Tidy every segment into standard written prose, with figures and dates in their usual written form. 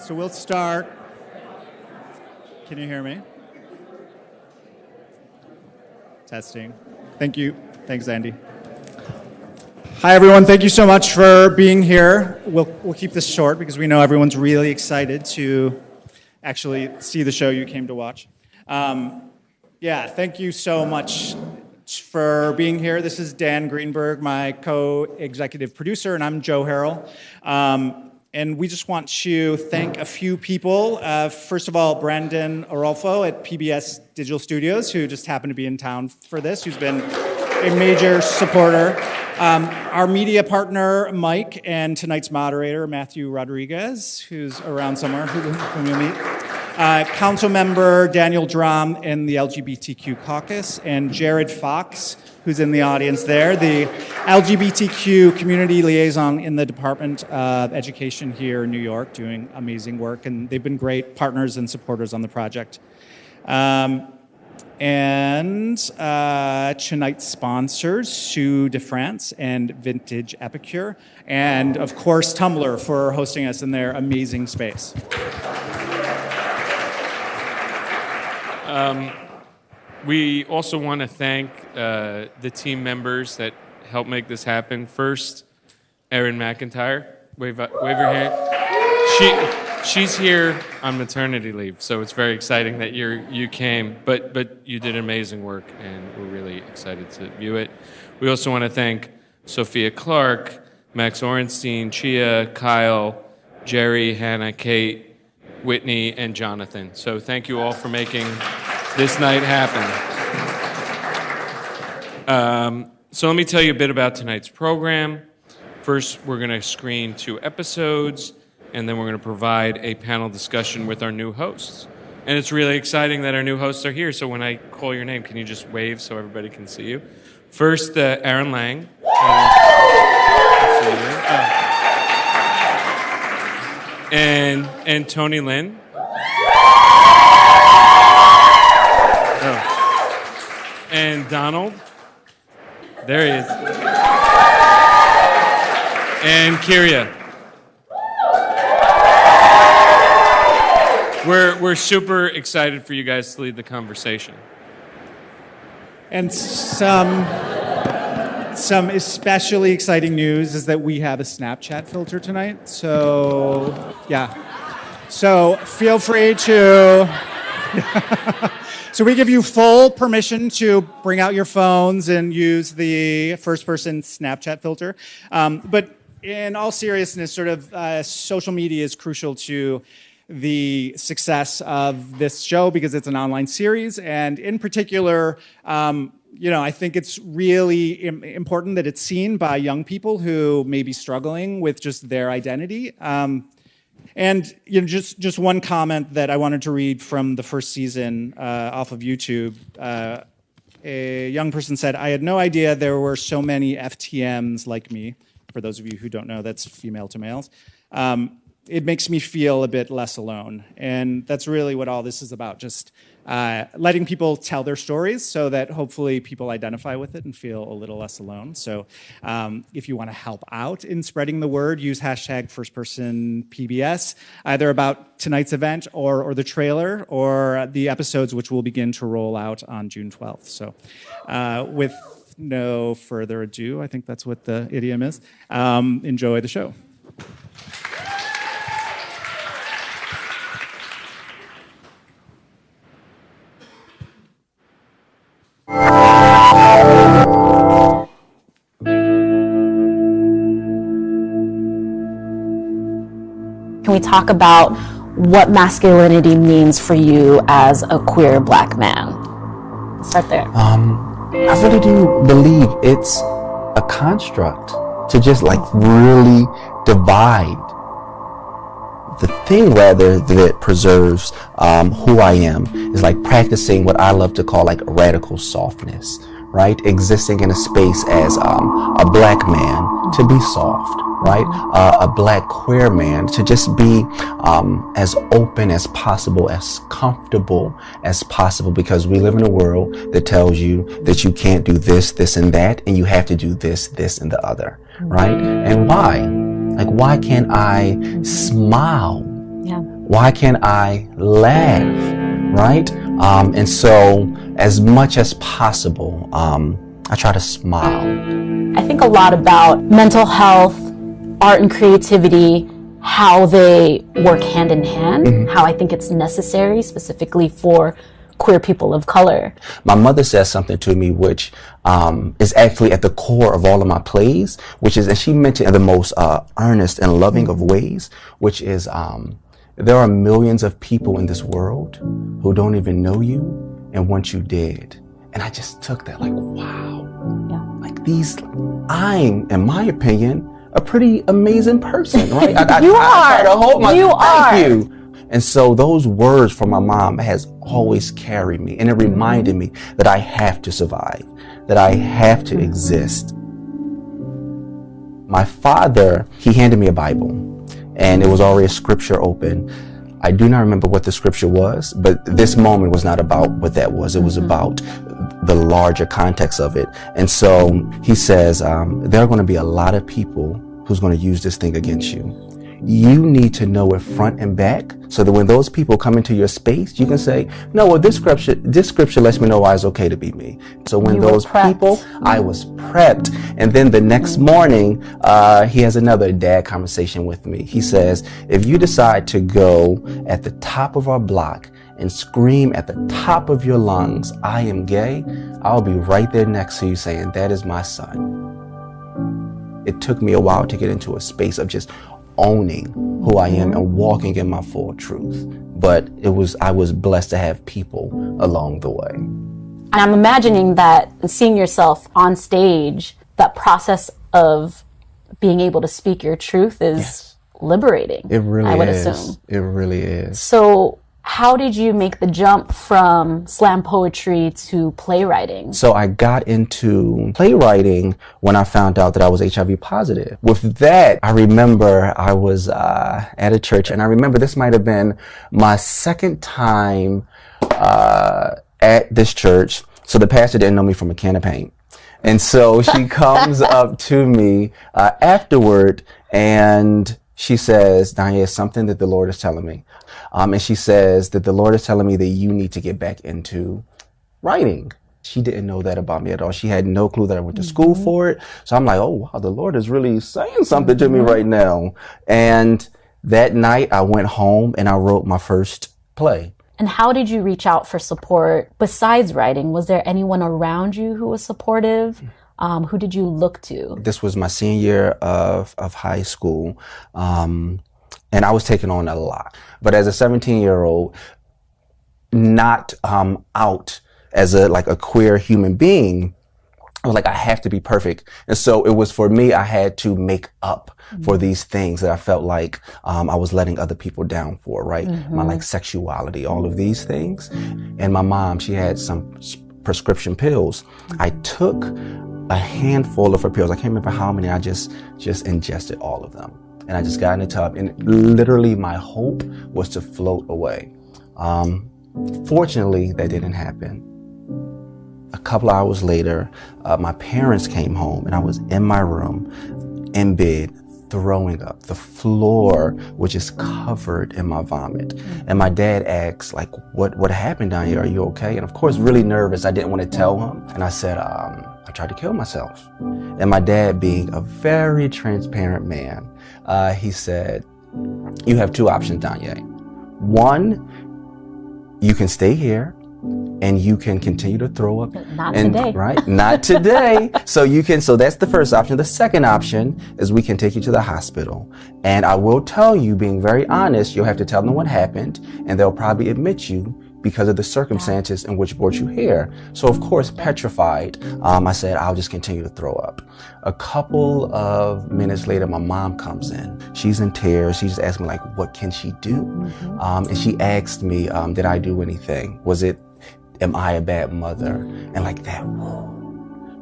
So we'll start. Can you hear me? Testing. Thank you. Thanks, Andy. Hi, everyone. Thank you so much for being here. We'll keep this short because we know everyone's really excited to actually see the show you came to watch. Thank you so much for being here. This is Dan Greenberg, my co-executive producer, and I'm Joe Harrell. And we just want to thank a few people. First of all, Brandon Arolfo at PBS Digital Studios, who just happened to be in town for this, who's been a major supporter. Our media partner, Mike, and tonight's moderator, Mathew Rodriquez, who's around somewhere, whom you'll meet. Council member Daniel Drum in the LGBTQ caucus, and Jared Fox, who's in the audience there, the LGBTQ community liaison in the Department of Education here in New York, doing amazing work, and they've been great partners and supporters on the project. Tonight's sponsors, Sue de France and Vintage Epicure, and of course Tumblr for hosting us in their amazing space. We also want to thank the team members that helped make this happen. First, Erin McIntyre. Wave your hand. She's here on maternity leave, so it's very exciting that you came. But you did amazing work, and we're really excited to view it. We also want to thank Sophia Clark, Max Orenstein, Chia, Kyle, Jerry, Hannah, Kate, Whitney, and Jonathan. So thank you all for making this night happen. So let me tell you a bit about tonight's program. First, we're going to screen 2 episodes, and then we're going to provide a panel discussion with our new hosts. And it's really exciting that our new hosts are here, so when I call your name, can you just wave so everybody can see you? First, Aaryn Lang. And Toniyln. And Donald. There he is. And Kirya. We're super excited for you guys to lead the conversation. And some especially exciting news is that we have a Snapchat filter tonight. So, yeah. So feel free to... So we give you full permission to bring out your phones and use the first-person Snapchat filter. But in all seriousness, sort of social media is crucial to the success of this show because it's an online series. And in particular, I think it's really important that it's seen by young people who may be struggling with just their identity. And just one comment that I wanted to read from the first season off of YouTube. A young person said, "I had no idea there were so many FTMs like me." For those of you who don't know, that's female to males. It makes me feel a bit less alone. And that's really what all this is about, just letting people tell their stories so that hopefully people identify with it and feel a little less alone. So if you want to help out in spreading the word, use hashtag #FirstPersonPBS, either about tonight's event or the trailer or the episodes which will begin to roll out on June 12th. So with no further ado, I think that's what the idiom is. Enjoy the show. Can we talk about what masculinity means for you as a queer Black man? Let's start there. I really do believe it's a construct to just really divide. The thing rather that preserves who I am is practicing what I love to call radical softness, right? Existing in a space as a Black man to be soft, right? A Black queer man to just be as open as possible, as comfortable as possible, because we live in a world that tells you that you can't do this, this, and that, and you have to do this, this, and the other, right? And why? Why can't I smile Why can't I laugh? Right? And so as much as possible, I try to smile. I think a lot about mental health, art and creativity, how they work hand in hand, how I think it's necessary specifically for queer people of color. My mother says something to me which is actually at the core of all of my plays, which is, and she mentioned in the most earnest and loving of ways, which is there are millions of people in this world who don't even know you and want you dead. And I just took that like, wow. Yeah. Like I'm, in my opinion, a pretty amazing person, right? You are. I try to hold my, you are. Thank you. And so those words from my mom has always carried me, and it reminded me that I have to survive, that I have to exist. My father, he handed me a Bible, and it was already a scripture open. I do not remember what the scripture was, but this moment was not about what that was. It was about the larger context of it. And so he says, there are going to be a lot of people who's going to use this thing against you. You need to know it front and back so that when those people come into your space, you can say, no, well, this scripture lets me know why it's okay to be me. So when those people, I was prepped. And then the next morning, he has another dad conversation with me. He says, if you decide to go at the top of our block and scream at the top of your lungs, I am gay, I'll be right there next to you saying, that is my son. It took me a while to get into a space of just owning who I am and walking in my full truth. But I was blessed to have people along the way. And I'm imagining that seeing yourself on stage, that process of being able to speak your truth is liberating. It really is. I would assume. It really is. So how did you make the jump from slam poetry to playwriting? So I got into playwriting when I found out that I was HIV positive. With that, I remember I was at a church, and I remember this might have been my second time at this church. So the pastor didn't know me from a can of paint. And so she comes up to me afterward, and she says, Donja, it's something that the Lord is telling me. And she says that the Lord is telling me that you need to get back into writing. She didn't know that about me at all. She had no clue that I went to school for it. So I'm like, oh, wow, the Lord is really saying something to me right now. And that night I went home and I wrote my first play. And how did you reach out for support besides writing? Was there anyone around you who was supportive? Who did you look to? This was my senior year of high school. And I was taking on a lot. But as a 17-year-old, not out as a queer human being, I was like, I have to be perfect. And so it was for me, I had to make up for these things that I felt like I was letting other people down for, right? My sexuality, all of these things. And my mom, she had some prescription pills. I took a handful of her pills. I can't remember how many. I just ingested all of them. And I just got in the tub, and literally my hope was to float away. Fortunately, that didn't happen. A couple hours later, my parents came home, and I was in my room, in bed, throwing up. The floor was just covered in my vomit. And my dad asked, what happened down here? Are you okay? And of course, really nervous. I didn't want to tell him. And I said, I tried to kill myself. And my dad, being a very transparent man, he said, you have two options, Donja. One, you can stay here and you can continue to throw up. Not today. Right? Not today. So that's the first option. The second option is we can take you to the hospital. And I will tell you, being very honest, you'll have to tell them what happened, and they'll probably admit you because of the circumstances in which brought you here. So of course, petrified, I said, I'll just continue to throw up. A couple of minutes later, my mom comes in. She's in tears. She just asked me, what can she do? And she asked me, did I do anything? Am I a bad mother? And that, whoa.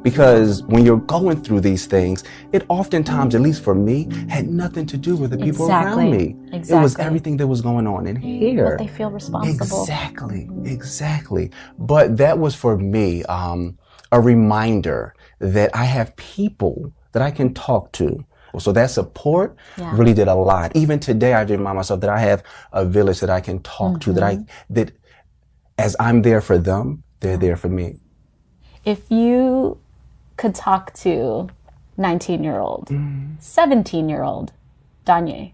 Because when you're going through these things, it oftentimes, at least for me, had nothing to do with the people around me. Exactly. It was everything that was going on in here. What they feel responsible. Exactly. But that was for me a reminder that I have people that I can talk to So that support really did a lot. Even today, I remind myself that I have a village that I can talk to, that as I'm there for them, they're there for me. If you could talk to 19-year-old, 17-year-old Donja,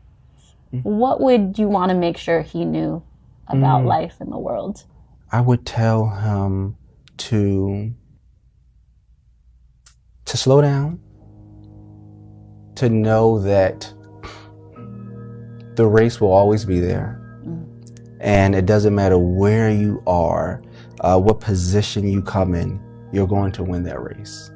what would you want to make sure he knew about life in the world? I would tell him to slow down, to know that the race will always be there. And it doesn't matter where you are, what position you come in, you're going to win that race.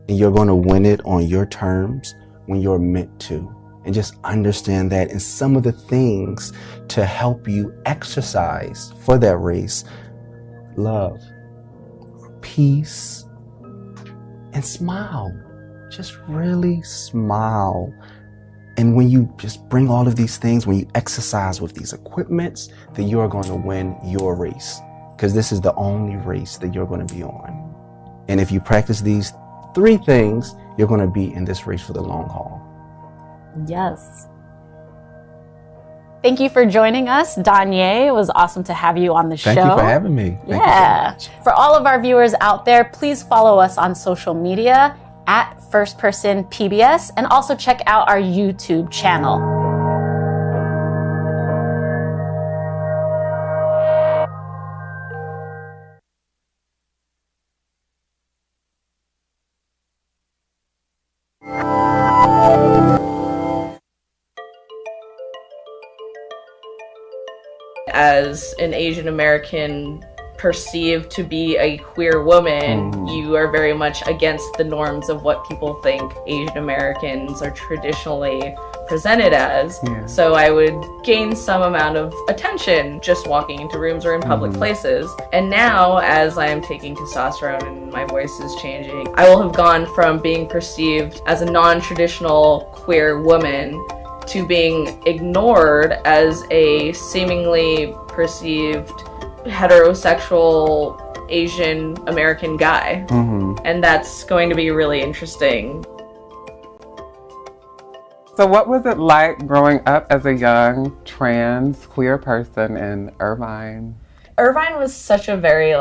And you're going to win it on your terms when you're meant to. And just understand that. And some of the things to help you exercise for that race: love, peace, and smile. Just really smile. And when you just bring all of these things, when you exercise with these equipments, then you are going to win your race. Because this is the only race that you're going to be on. And if you practice these 3 things, you're going to be in this race for the long haul. Yes. Thank you for joining us, Donja. It was awesome to have you on the show. Thank you for having me. Thank you so much. For all of our viewers out there, please follow us on social media at First Person PBS, and also check out our YouTube channel. As an Asian American perceived to be a queer woman, you are very much against the norms of what people think Asian Americans are traditionally presented as. So I would gain some amount of attention just walking into rooms or in public places. And now, as I am taking testosterone and my voice is changing, I will have gone from being perceived as a non-traditional queer woman to being ignored as a seemingly perceived heterosexual Asian American guy. And that's going to be really interesting. So what was it like growing up as a young trans queer person in Irvine? Irvine was such a very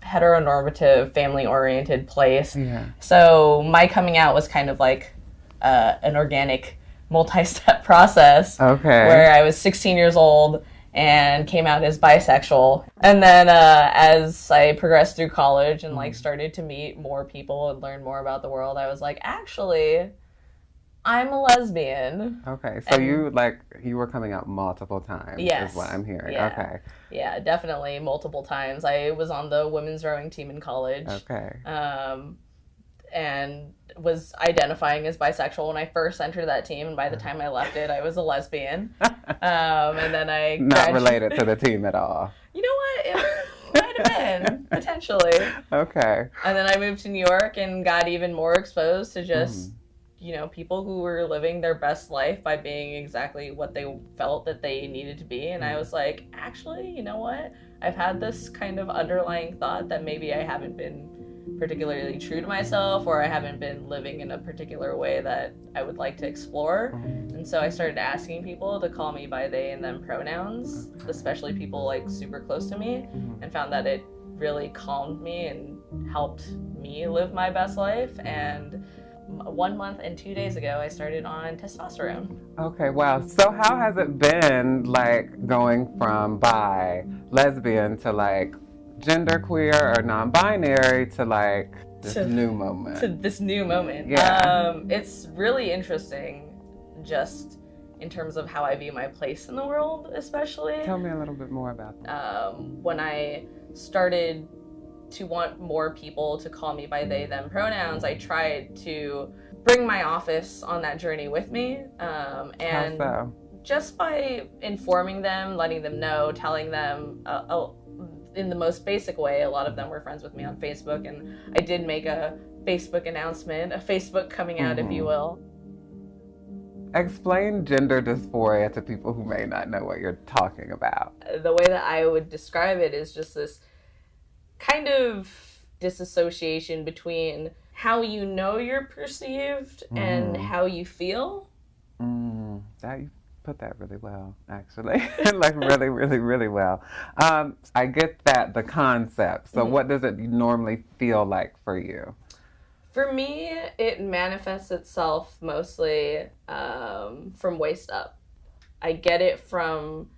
heteronormative, family-oriented place. So my coming out was kind of like an organic multi-step process. Where I was 16 years old and came out as bisexual. And then as I progressed through college and started to meet more people and learn more about the world, I was like, actually, I'm a lesbian. So you were coming out multiple times, is what I'm hearing. Yeah, definitely multiple times. I was on the women's rowing team in college. And was identifying as bisexual when I first entered that team, and by the time I left it, I was a lesbian. And then I not related to the team at all. You know what? It might have been, potentially. And then I moved to New York and got even more exposed to just, people who were living their best life by being exactly what they felt that they needed to be. And I was like, actually, you know what? I've had this kind of underlying thought that maybe I haven't been particularly true to myself, or I haven't been living in a particular way that I would like to explore. And so I started asking people to call me by they and them pronouns, especially people super close to me, and found that it really calmed me and helped me live my best life. And 1 month and 2 days ago, I started on testosterone. Wow. So how has it been going from lesbian to genderqueer or non-binary to this new moment? To this new moment. It's really interesting, just in terms of how I view my place in the world, especially. Tell me a little bit more about that. When I started to want more people to call me by they, them pronouns, I tried to bring my office on that journey with me. And how so? Just by informing them, letting them know, telling them in the most basic way. A lot of them were friends with me on Facebook, and I did make a Facebook announcement, a Facebook coming out, if you will. Explain gender dysphoria to people who may not know what you're talking about. The way that I would describe it is just this kind of disassociation between how you know you're perceived and how you feel. That you put that really well, actually. Like really, really, really well. I get that, the concept. So what does it normally feel like for you? For me, it manifests itself mostly from waist up. I get it from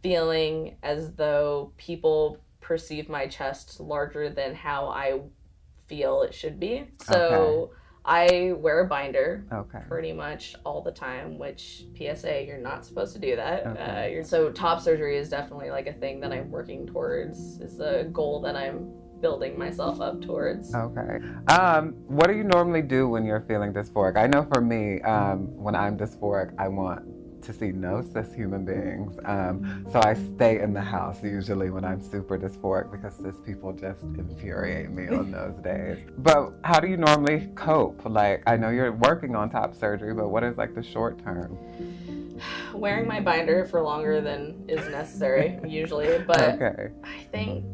feeling as though people perceive my chest larger than how I feel it should be. So I wear a binder pretty much all the time, which PSA, you're not supposed to do that. So top surgery is definitely like a thing that I'm working towards. It's a goal that I'm building myself up towards. What do you normally do when you're feeling dysphoric? I know for me, when I'm dysphoric, I want to see no cis human beings. So I stay in the house usually when I'm super dysphoric because cis people just infuriate me on those days. But how do you normally cope? Like, I know you're working on top surgery, but what is like the short term? Wearing my binder for longer than is necessary usually, but I think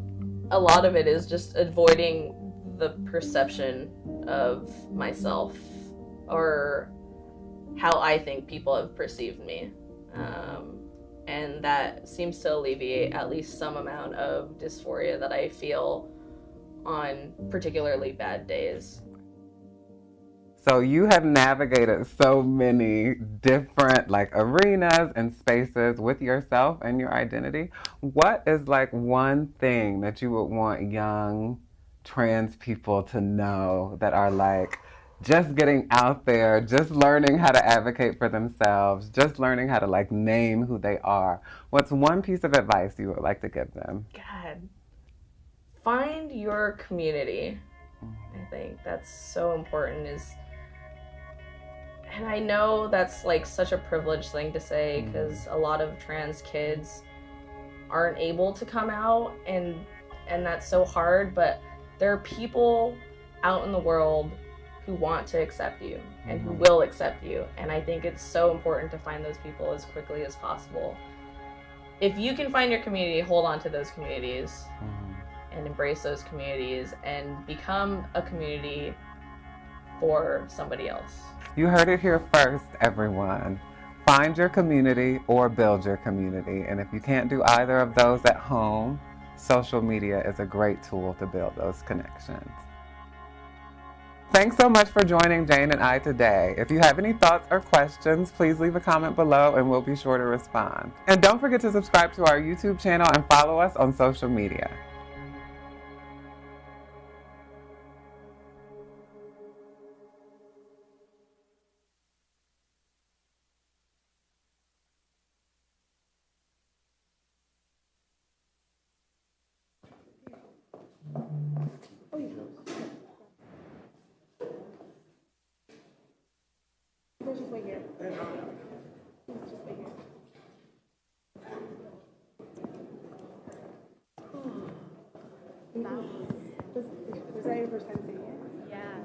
a lot of it is just avoiding the perception of myself or how I think people have perceived me. And that seems to alleviate at least some amount of dysphoria that I feel on particularly bad days. So you have navigated so many different like arenas and spaces with yourself and your identity. What is like one thing that you would want young trans people to know that are like just getting out there, just learning how to advocate for themselves, just learning how to like name who they are? What's one piece of advice you would like to give them? God, find your community. I think that's so important. And I know that's like such a privileged thing to say because a lot of trans kids aren't able to come out and that's so hard, but there are people out in the world who want to accept you and who will accept you. And I think it's so important to find those people as quickly as possible. If you can find your community, hold on to those communities and embrace those communities and become a community for somebody else. You heard it here first, everyone. Find your community or build your community. And if you can't do either of those at home, social media is a great tool to build those connections. Thanks so much for joining Jane and I today. If you have any thoughts or questions, please leave a comment below and we'll be sure to respond. And don't forget to subscribe to our YouTube channel and follow us on social media. Just wait here. Just wait here. Was that your first time seeing it? Yeah.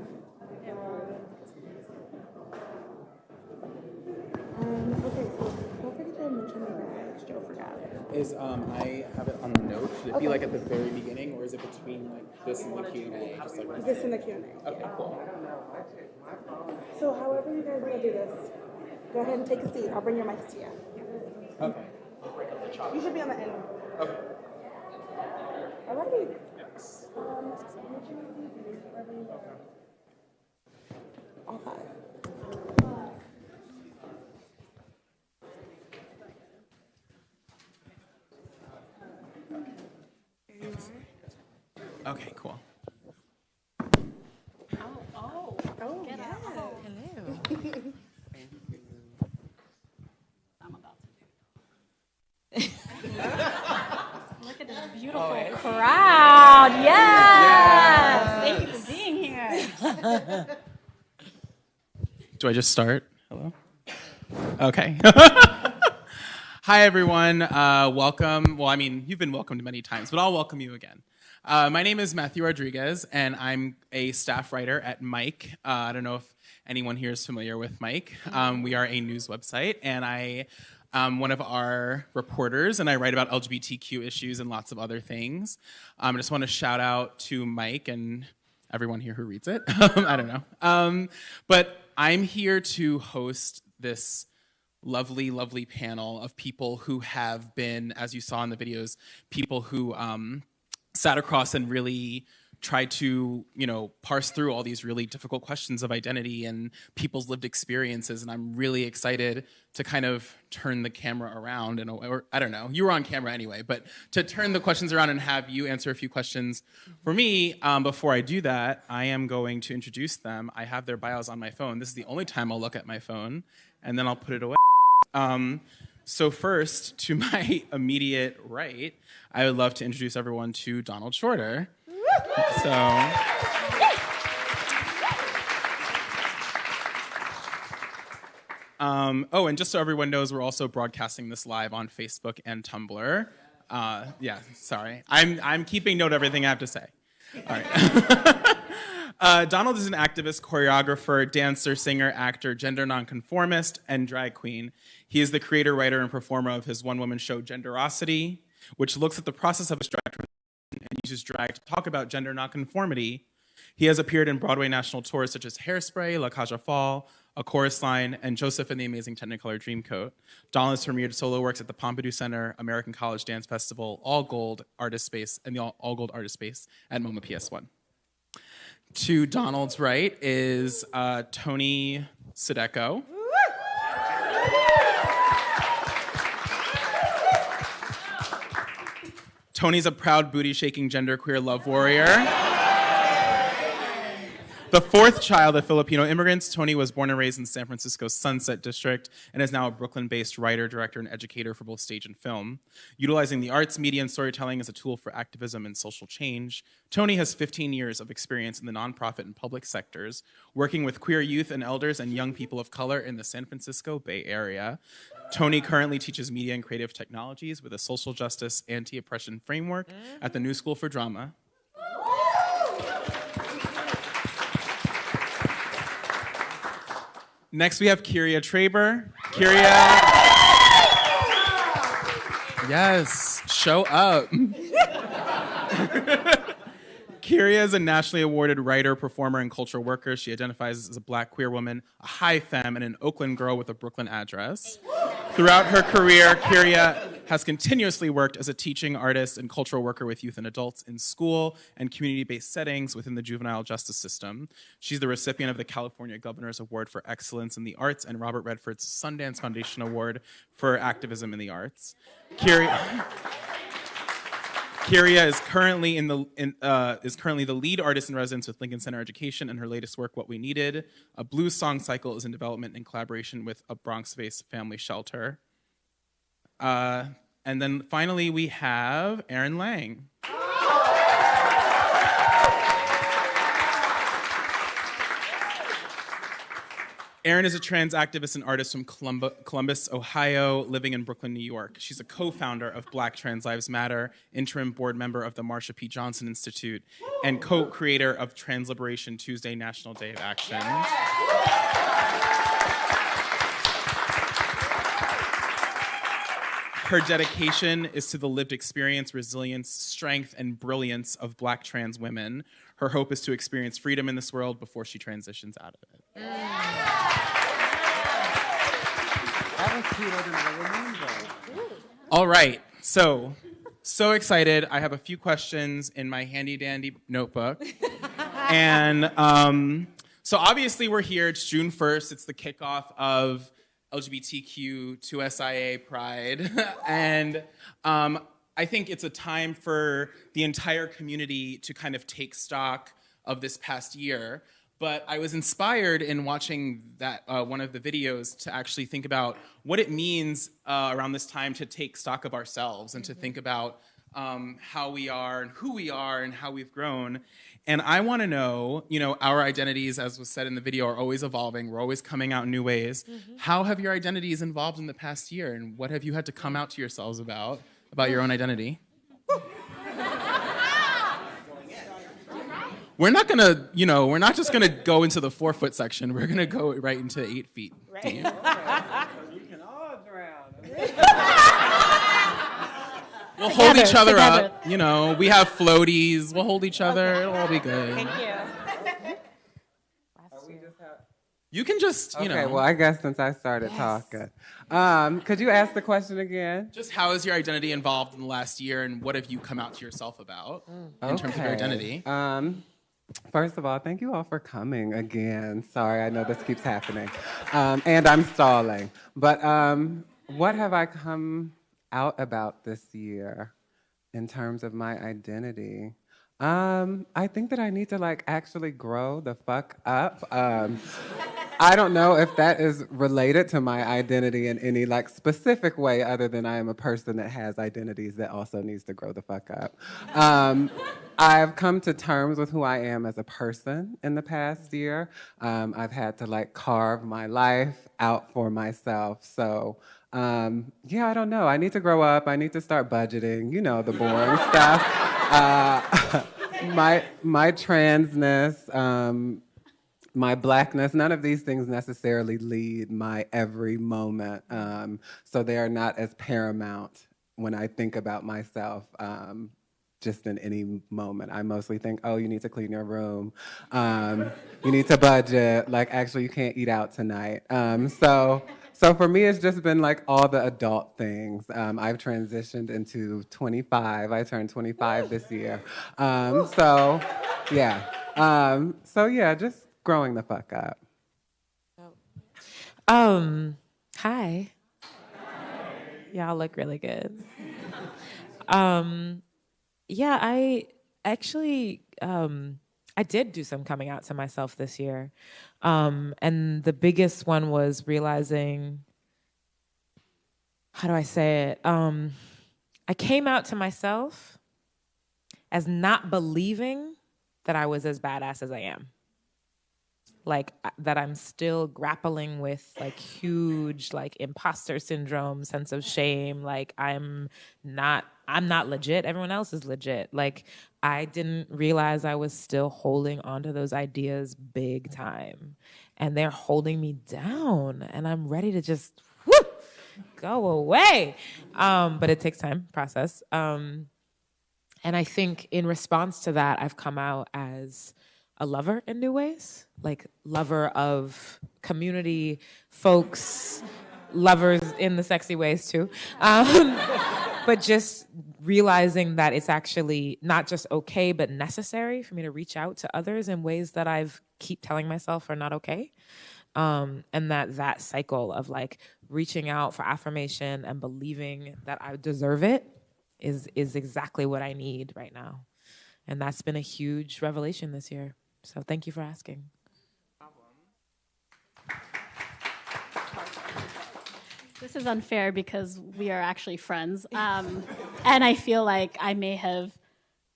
Okay, so don't forget to mention my badge. Joe forgot it. I have it on the note. Should it be like at the very beginning, or is it between like this and the Q&A? Just like this and the Q&A. Okay, cool. So however you guys want to do this, go ahead and take a seat. I'll bring your mics to you. Okay. You should be on the end. Okay. Alrighty. Yes. All five. Okay, cool. Oh, yeah. Hello. Look at this beautiful crowd. Yes. Thank you for being here. Do I just start? Hello? Okay. Hi, everyone. Welcome. Well, I mean, you've been welcomed many times, but I'll welcome you again. My name is Mathew Rodriquez, and I'm a staff writer at Mike. I don't know if anyone here is familiar with Mike. We are a news website, and I'm one of our reporters, and I write about LGBTQ issues and lots of other things. I just want to shout out to Mike and everyone here who reads it. I don't know. But I'm here to host this lovely, lovely panel of people who have been, as you saw in the videos, people who sat across and really tried to, parse through all these really difficult questions of identity and people's lived experiences. And I'm really excited to kind of turn the camera around, or I don't know, you were on camera anyway, but to turn the questions around and have you answer a few questions for me. Before I do that, I am going to introduce them. I have their bios on my phone. This is the only time I'll look at my phone, and then I'll put it away. So first, to my immediate right, I would love to introduce everyone to Donald Shorter. So, and just so everyone knows, we're also broadcasting this live on Facebook and Tumblr. Sorry. I'm keeping note of everything I have to say. All right. Donald is an activist, choreographer, dancer, singer, actor, gender nonconformist, and drag queen. He is the creator, writer, and performer of his one-woman show, Genderosity, which looks at the process of drag and uses drag to talk about gender nonconformity. He has appeared in Broadway national tours such as Hairspray, La Cage aux Folles, A Chorus Line, and Joseph and the Amazing Technicolor Dreamcoat. Donald has premiered solo works at the Pompidou Center, American College Dance Festival, All Gold Artist Space, and the All Gold Artist Space at MoMA PS1. To Donald's right is Toniyln Sideco. Tony's a proud booty-shaking genderqueer love warrior. The fourth child of Filipino immigrants, Tony was born and raised in San Francisco's Sunset District and is now a Brooklyn-based writer, director, and educator for both stage and film. Utilizing the arts, media, and storytelling as a tool for activism and social change, Tony has 15 years of experience in the nonprofit and public sectors, working with queer youth and elders and young people of color in the San Francisco Bay Area. Tony currently teaches media and creative technologies with a social justice anti-oppression framework at the New School for Drama. Next, we have Kirya Traber. Kirya. Yes, show up. Kirya is a nationally awarded writer, performer, and cultural worker. She identifies as a Black queer woman, a high femme, and an Oakland girl with a Brooklyn address. Throughout her career, Kirya has continuously worked as a teaching artist and cultural worker with youth and adults in school and community-based settings within the juvenile justice system. She's the recipient of the California Governor's Award for Excellence in the Arts and Robert Redford's Sundance Foundation Award for Activism in the Arts. Kirya is currently the lead artist in residence with Lincoln Center Education, and her latest work, What We Needed, a blues song cycle, is in development in collaboration with a Bronx-based family shelter. And then finally, we have Aaryn Lang. Aaryn is a trans activist and artist from Columbus, Ohio, living in Brooklyn, New York. She's a co-founder of Black Trans Lives Matter, interim board member of the Marsha P. Johnson Institute, and co-creator of Trans Liberation Tuesday National Day of Action. Her dedication is to the lived experience, resilience, strength, and brilliance of Black trans women. Her hope is to experience freedom in this world before she transitions out of it. All right, so excited. I have a few questions in my handy-dandy notebook. And so obviously we're here. It's June 1st. It's the kickoff of LGBTQ 2SIA Pride. And I think it's a time for the entire community to kind of take stock of this past year. But I was inspired in watching that one of the videos to actually think about what it means around this time to take stock of ourselves and to think about how we are and who we are and how we've grown. And I want to know, our identities, as was said in the video, are always evolving. We're always coming out in new ways. How have your identities evolved in the past year? And what have you had to come out to yourselves about your own identity? We're not gonna, we're not just gonna go into the 4-foot section. We're gonna go right into 8 feet deep. We can all drown. We'll hold each other up. We have floaties. We'll hold each other. It'll all be good. Thank you. You can just, you know. Okay, well, I guess since I started talking. Could you ask the question again? Just how has your identity evolved in the last year, and what have you come out to yourself about in terms of your identity? First of all, thank you all for coming again. Sorry, I know this keeps happening. And I'm stalling. But what have I come out about this year in terms of my identity? I think that I need to actually grow the fuck up. I don't know if that is related to my identity in any specific way other than I am a person that has identities that also needs to grow the fuck up. I've come to terms with who I am as a person in the past year. I've had to carve my life out for myself. So I don't know. I need to grow up. I need to start budgeting, the boring stuff. My transness, my blackness, none of these things necessarily lead my every moment. So they are not as paramount when I think about myself just in any moment. I mostly think, oh, you need to clean your room. You need to budget. Actually, you can't eat out tonight. So for me, it's just been all the adult things. I've transitioned into 25. I turned 25 this year. Just growing the fuck up. Hi. Y'all look really good. I actually I did do some coming out to myself this year. And the biggest one was realizing, how do I say it? I came out to myself as not believing that I was as badass as I am. That I'm still grappling with huge imposter syndrome, sense of shame. I'm not legit. Everyone else is legit. I didn't realize I was still holding onto those ideas big time, and they're holding me down, and I'm ready to just go away. But it takes time, process. And I think in response to that, I've come out as a lover in new ways, lover of community, folks, lovers in the sexy ways too. But just realizing that it's actually not just okay, but necessary for me to reach out to others in ways that I've keep telling myself are not okay. And that cycle of reaching out for affirmation and believing that I deserve it is exactly what I need right now. And that's been a huge revelation this year. So thank you for asking. This is unfair because we are actually friends. And I feel like I may have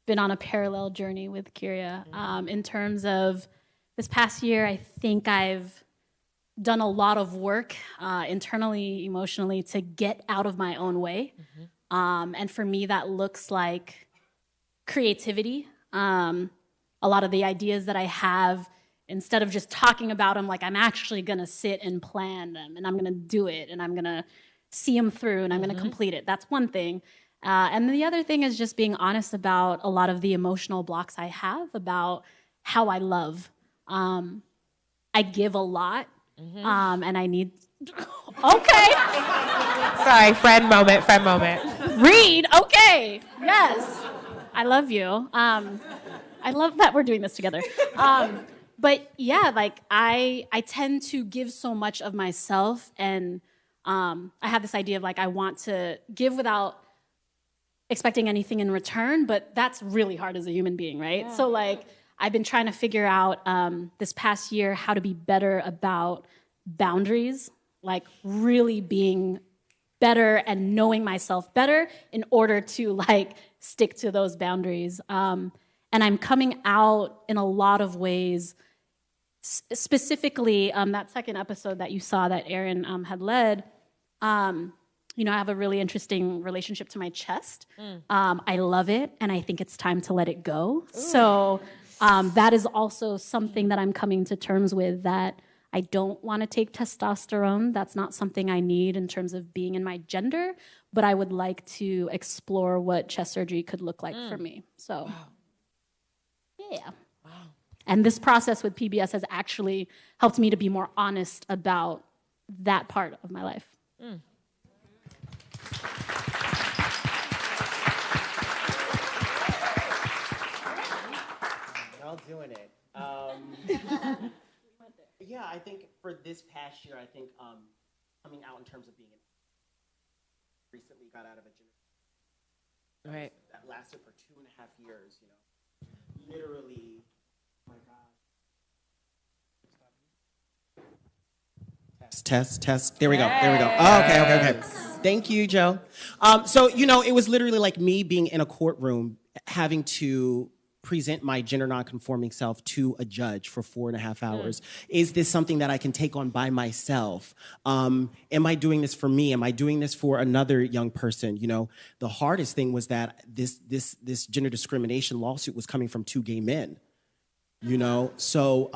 been on a parallel journey with Kirya. In terms of this past year, I think I've done a lot of work internally, emotionally, to get out of my own way. And for me, that looks like creativity. A lot of the ideas that I have, instead of just talking about them, I'm actually gonna sit and plan them, and I'm gonna do it, and I'm gonna see them through, and I'm gonna complete it. That's one thing. And the other thing is just being honest about a lot of the emotional blocks I have about how I love. I give a lot, and I need... Okay. Sorry, friend moment. Read, okay, yes. I love you. I love that we're doing this together. But yeah, I tend to give so much of myself, and I have this idea of I want to give without expecting anything in return, but that's really hard as a human being, right? Yeah. So I've been trying to figure out this past year how to be better about boundaries, really being better and knowing myself better in order to stick to those boundaries. And I'm coming out in a lot of ways, specifically that second episode that you saw that Aaryn had led. I have a really interesting relationship to my chest. I love it, and I think it's time to let it go. Ooh. So that is also something that I'm coming to terms with, that I don't want to take testosterone. That's not something I need in terms of being in my gender, but I would like to explore what chest surgery could look like for me. So. Wow. Yeah. Wow. And this process with PBS has actually helped me to be more honest about that part of my life. Y'all doing it. Yeah, I think for this past year, I think coming out in terms of being recently got out of a gender that lasted for 2.5 years, literally, oh my God. Test. There we go. Oh, okay. Thank you, Joe. So, it was literally like me being in a courtroom having to present my gender nonconforming self to a judge for 4.5 hours. Is this something that I can take on by myself? Am I doing this for me? Am I doing this for another young person? The hardest thing was that this gender discrimination lawsuit was coming from 2 gay men. So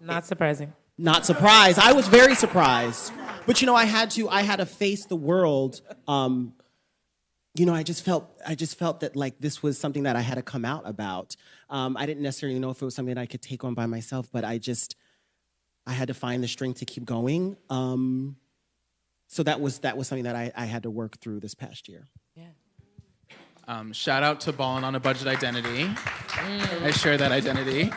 Not surprising. Not surprised. I was very surprised. But I had to face the world. I just felt that like this was something that I had to come out about. I didn't necessarily know if it was something that I could take on by myself, but I had to find the strength to keep going. So that was something that I had to work through this past year. Yeah. Shout out to Ballin' on a Budget Identity. I share that identity.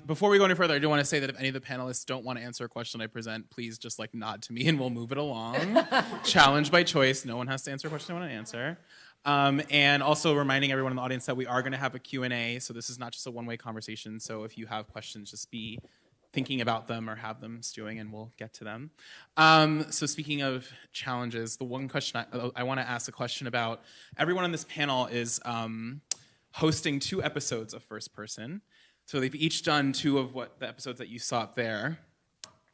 Before we go any further, I do want to say that if any of the panelists don't want to answer a question I present, please just nod to me and we'll move it along. Challenge by choice. No one has to answer a question they want to answer. And also reminding everyone in the audience that we are going to have a Q&A, so this is not just a one-way conversation. So if you have questions, just be thinking about them or have them stewing and we'll get to them. So speaking of challenges, the one question I want to ask a question about, everyone on this panel is hosting 2 episodes of First Person. So they've each done 2 of the episodes that you saw up there.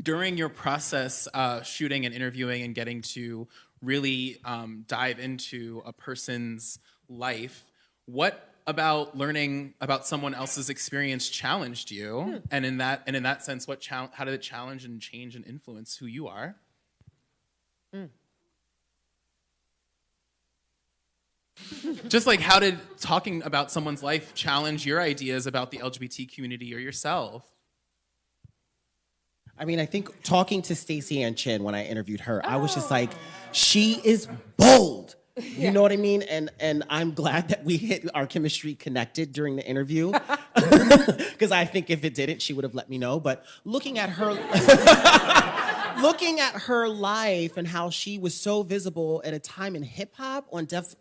During your process shooting and interviewing and getting to really dive into a person's life, what about learning about someone else's experience challenged you? And in that sense, how did it challenge and change and influence who you are? Just how did talking about someone's life challenge your ideas about the LGBT community or yourself? I mean, I think talking to Staceyann Chin when I interviewed her, I was just like, she is bold. You know what I mean? And I'm glad that we hit our chemistry connected during the interview. Because I think if it didn't, she would have let me know. But looking at her life and how she was so visible at a time in hip hop on Def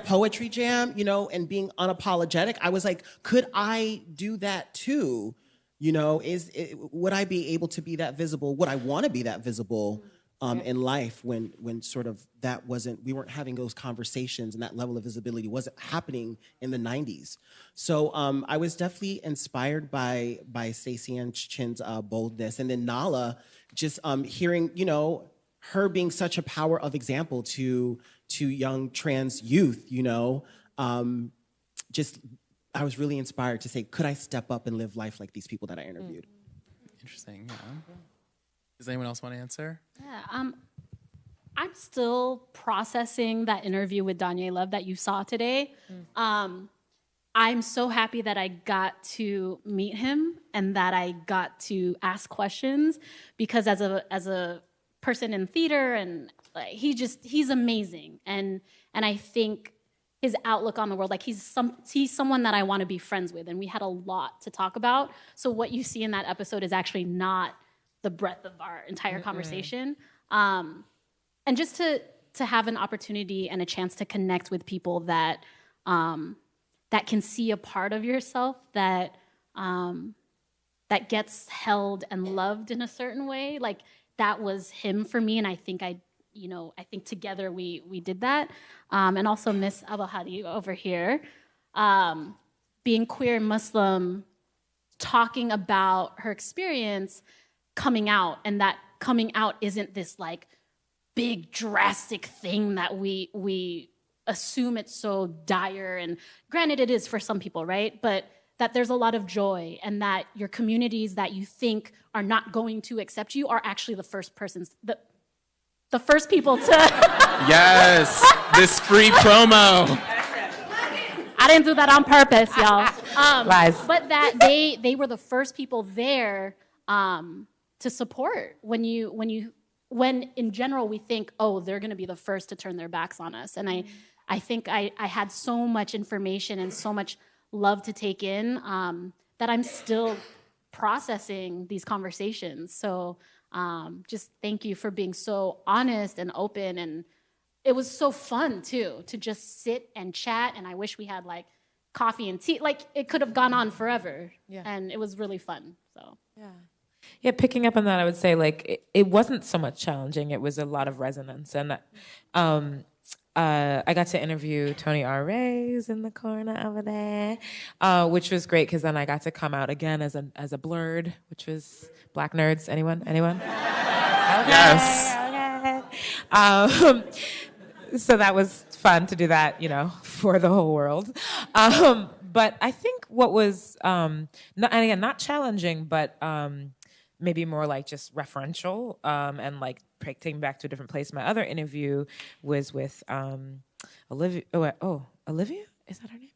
Poetry Jam, and being unapologetic, I was like, could I do that too? Would I be able to be that visible? Would I want to be that visible in life when sort of we weren't having those conversations and that level of visibility wasn't happening in the 90s. So I was definitely inspired by Staceyann Chin's boldness. And then Nala, just hearing, her being such a power of example to young trans youth, I was really inspired to say, could I step up and live life like these people that I interviewed? Interesting, yeah. Does anyone else want to answer? Yeah, I'm still processing that interview with Donja Love that you saw today. I'm so happy that I got to meet him and that I got to ask questions, because as a person in theater, and he's amazing, and I think his outlook on the world, he's someone that I want to be friends with, and we had a lot to talk about. So what you see in that episode is actually not the breadth of our entire conversation. And just to have an opportunity and a chance to connect with people that that can see a part of yourself that gets held and loved in a certain way, that was him for me, and I think I think together we did that. And also Miss Abdelhadi over here, being queer Muslim, talking about her experience coming out, and that coming out isn't this big drastic thing that we assume it's so dire, and granted it is for some people, right? But that there's a lot of joy, and that your communities that you think are not going to accept you are actually the first people to Yes, this free promo. I didn't do that on purpose, y'all. Lies. But that they were the first people there to support when in general we think, oh, they're going to be the first to turn their backs on us. And I think I had so much information and so much love to take in that I'm still processing these conversations. So just thank you for being so honest and open. And it was so fun too, to just sit and chat. And I wish we had like coffee and tea. Like it could have gone on forever. Yeah. And it was really fun. So yeah, picking up on that, I would say like it wasn't so much challenging. It was a lot of resonance. And I got to interview Tony R. Ray's in the corner over there, which was great because then I got to come out again as a blurred, which was Black nerds. Anyone? Yes. Okay. So that was fun to do that, for the whole world. But I think what was, not challenging, but maybe more like just referential and like taking back to a different place. My other interview was with Olivia. Olivia? Is that her name?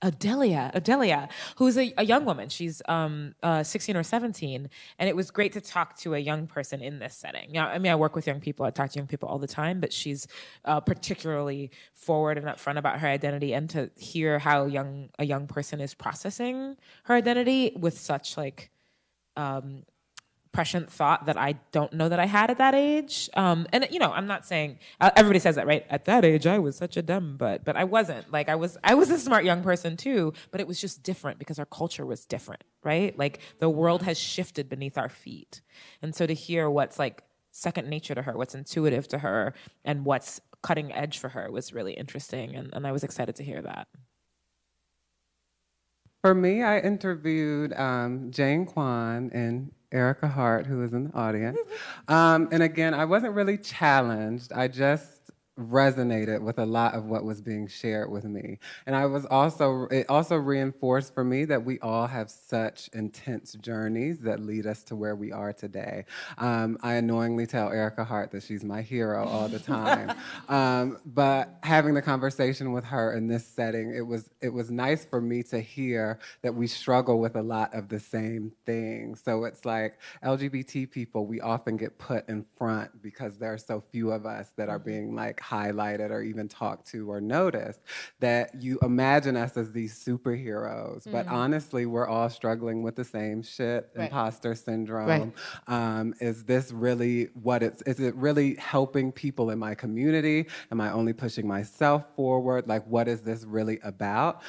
Adelia, who's a young woman. She's 16 or 17, and it was great to talk to a young person in this setting. I work with young people. I talk to young people all the time, but she's particularly forward and upfront about her identity, and to hear how a young person is processing her identity with such like prescient thought that I don't know that I had at that age. And I'm not saying everybody says that, right? At that age, I was such a dumb butt, but I wasn't. Like I was a smart young person too, but it was just different because our culture was different, right? Like the world has shifted beneath our feet, and so to hear what's like second nature to her, what's intuitive to her, and what's cutting edge for her was really interesting, and I was excited to hear that. For me, I interviewed Jane Kwan and Erica Hart, who is in the audience. And again, I wasn't really challenged. I just resonated with a lot of what was being shared with me. And it also reinforced for me that we all have such intense journeys that lead us to where we are today. I annoyingly tell Erica Hart that she's my hero all the time. But having the conversation with her in this setting, it was nice for me to hear that we struggle with a lot of the same things. So it's like LGBT people, we often get put in front because there are so few of us that are being like highlighted or even talked to or noticed, that you imagine us as these superheroes. But honestly, we're all struggling with the same shit, imposter syndrome. Is this really is it really helping people in my community? Am I only pushing myself forward? Like, what is this really about?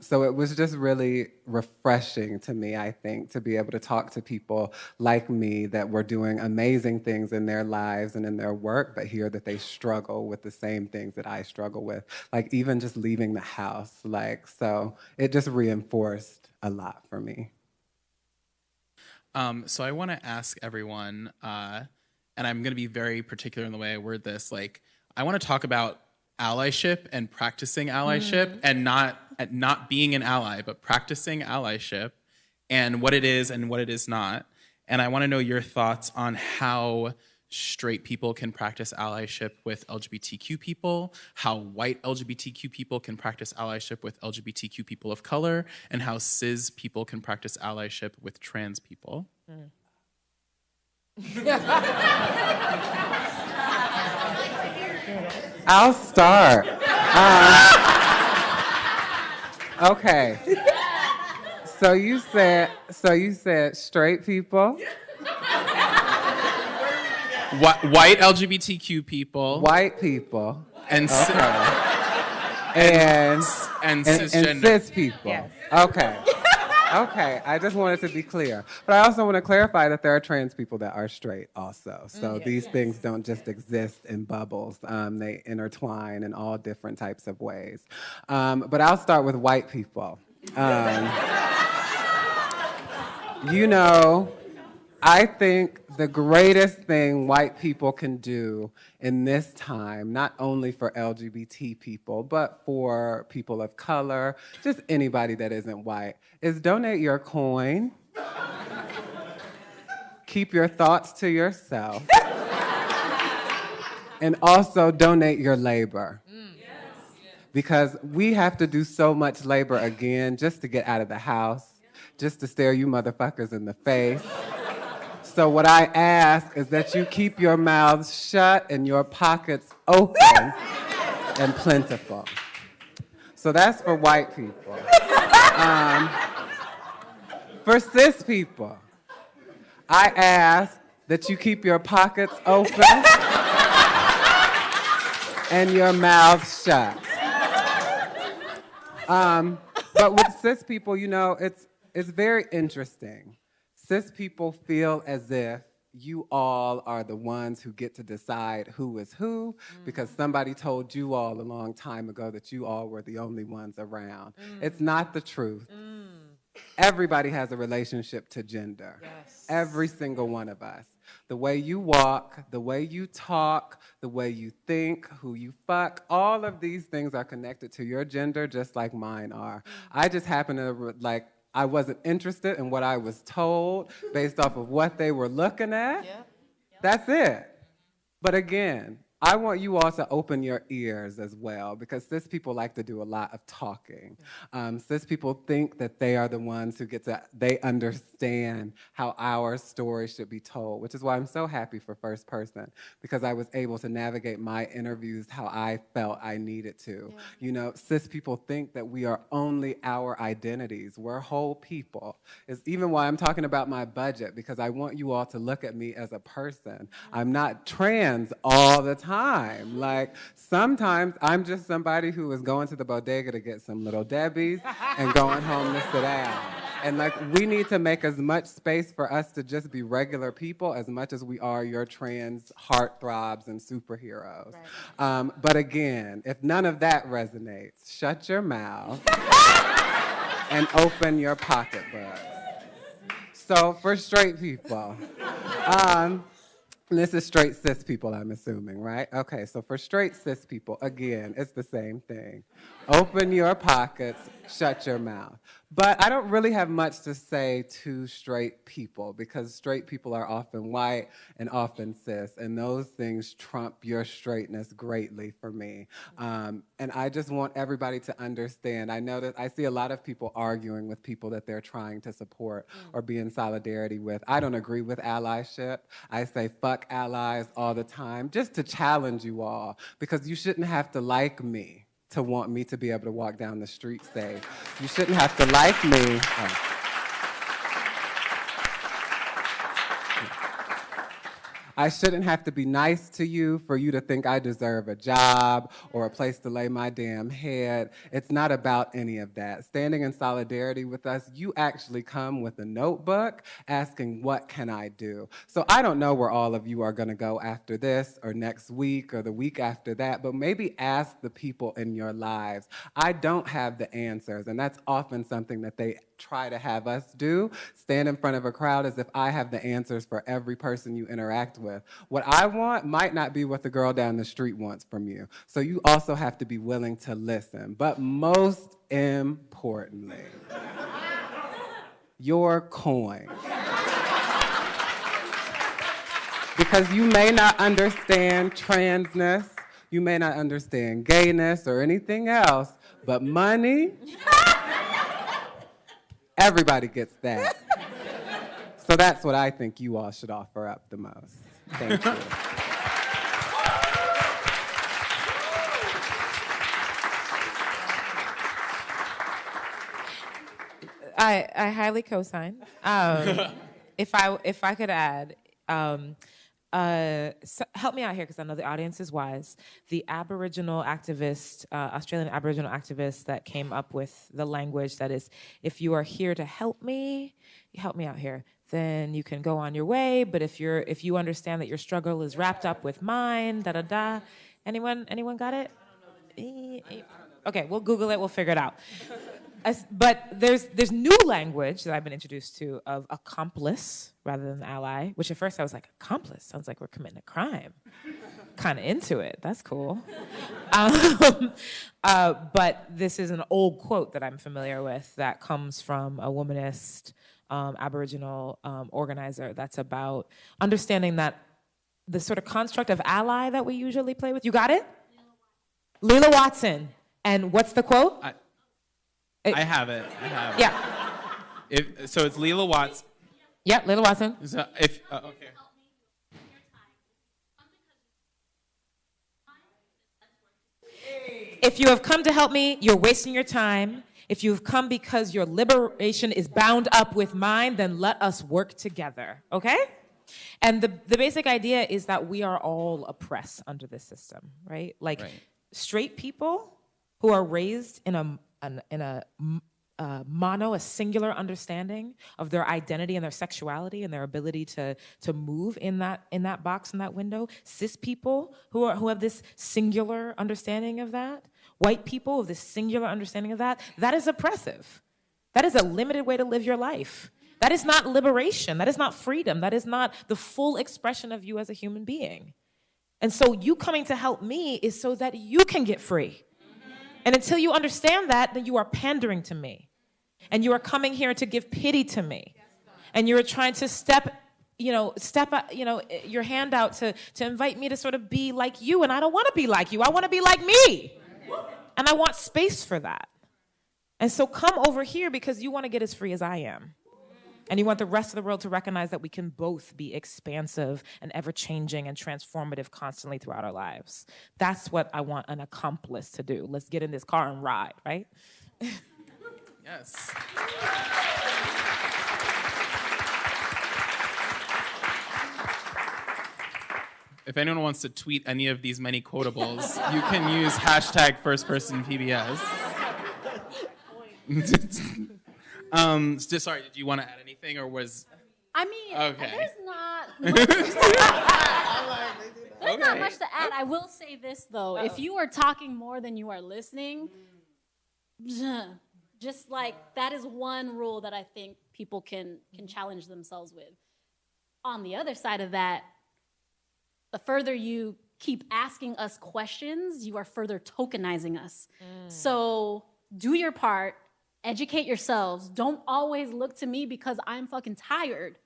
So it was just really refreshing to me, I think, to be able to talk to people like me that were doing amazing things in their lives and in their work, but hear that they struggle with the same things that I struggle with, like even just leaving the house. So it just reinforced a lot for me. So I want to ask everyone, and I'm going to be very particular in the way I word this, like I want to talk about allyship and practicing allyship, and not being an ally, but practicing allyship and what it is and what it is not. And I want to know your thoughts on how straight people can practice allyship with LGBTQ people, how white LGBTQ people can practice allyship with LGBTQ people of color, and how cis people can practice allyship with trans people. I'll start. Okay. So you said straight people. White LGBTQ people. White people. And and cisgender. cis people. Yes. Okay. Okay, I just wanted to be clear. But I also want to clarify that there are trans people that are straight also. So these things don't just exist in bubbles. They intertwine in all different types of ways. But I'll start with white people. I think the greatest thing white people can do in this time, not only for LGBT people, but for people of color, just anybody that isn't white, is donate your coin, keep your thoughts to yourself, and also donate your labor. because we have to do so much labor again just to get out of the house, just to stare you motherfuckers in the face. So what I ask is that you keep your mouths shut and your pockets open and plentiful. So that's for white people. For cis people, I ask that you keep your pockets open and your mouths shut. But with cis people, you know, it's very interesting. Cis people feel as if you all are the ones who get to decide who is who because somebody told you all a long time ago that you all were the only ones around. It's not the truth. Everybody has a relationship to gender. Yes. Every single one of us. The way you walk, the way you talk, the way you think, who you fuck, all of these things are connected to your gender just like mine are. I just happen to, I wasn't interested in what I was told based off of what they were looking at. That's it. But again, I want you all to open your ears as well because cis people like to do a lot of talking. Cis people think that they are the ones who they understand how our story should be told, which is why I'm so happy for First Person because I was able to navigate my interviews how I felt I needed to. Yeah. You know, cis people think that we are only our identities. We're whole people. It's even why I'm talking about my budget because I want you all to look at me as a person. I'm not trans all the time. Like, sometimes I'm just somebody who is going to the bodega to get some Little Debbies and going home to sit down. And, like, we need to make as much space for us to just be regular people as much as we are your trans heartthrobs and superheroes. Right. But again, if none of that resonates, shut your mouth and open your pocketbooks. So, for straight people, this is straight cis people, I'm assuming, right? Okay, so for straight cis people, again, it's the same thing. Open your pockets, shut your mouth. But I don't really have much to say to straight people because straight people are often white and often cis, and those things trump your straightness greatly for me. And I just want everybody to understand. I know that I see a lot of people arguing with people that they're trying to support or be in solidarity with. I don't agree with allyship. I say fuck allies all the time just to challenge you all because you shouldn't have to like me to want me to be able to walk down the street safe. You shouldn't have to like me. I shouldn't have to be nice to you for you to think I deserve a job or a place to lay my damn head. It's not about any of that. Standing in solidarity with us, you actually come with a notebook asking, what can I do? So I don't know where all of you are gonna go after this or next week or the week after that, but maybe ask the people in your lives. I don't have the answers, and that's often something that they try to have us do, stand in front of a crowd as if I have the answers for every person you interact with. What I want might not be what the girl down the street wants from you. So you also have to be willing to listen. But most importantly, your coin. Because you may not understand transness, you may not understand gayness or anything else, but money, everybody gets that. So that's what I think you all should offer up the most. Thank you. I highly co-sign. If I could add, so help me out here because I know the audience is wise. The Aboriginal activist, Australian Aboriginal activist that came up with the language that is, if you are here to help me out here, then you can go on your way. But if you understand that your struggle is wrapped up with mine, anyone got it? Okay, we'll Google it. We'll figure it out. But there's new language that I've been introduced to of accomplice rather than ally, which at first I was like, accomplice sounds like we're committing a crime. Kind of into it. That's cool. But this is an old quote that I'm familiar with that comes from a womanist Aboriginal organizer that's about understanding that the sort of construct of ally that we usually play with. You got it? Leela Watson. And what's the quote? I have it. Yeah. So it's Leela Watts. Yeah, Leela Watson. So okay. If you have come to help me, you're wasting your time. If you've come because your liberation is bound up with mine, then let us work together, okay? And the basic idea is that we are all oppressed under this system, right? Like straight people who are raised in a singular understanding of their identity and their sexuality and their ability to move in that box, in that window. Cis people who have this singular understanding of that. White people with this singular understanding of that. That is oppressive. That is a limited way to live your life. That is not liberation. That is not freedom. That is not the full expression of you as a human being. And so you coming to help me is so that you can get free. And until you understand that, then you are pandering to me. And you are coming here to give pity to me. And you're trying to step your hand out to invite me to sort of be like you. And I don't want to be like you. I want to be like me. And I want space for that. And so come over here because you want to get as free as I am. And you want the rest of the world to recognize that we can both be expansive and ever-changing and transformative constantly throughout our lives. That's what I want an accomplice to do. Let's get in this car and ride, right? Yes. If anyone wants to tweet any of these many quotables, you can use #FirstPersonPBS. Sorry, did you want to add anything, or was? I mean, okay. There's not much to add. I will say this though: if you are talking more than you are listening, just like that is one rule that I think people can challenge themselves with. On the other side of that, the further you keep asking us questions, you are further tokenizing us. So do your part, educate yourselves. Don't always look to me because I'm fucking tired.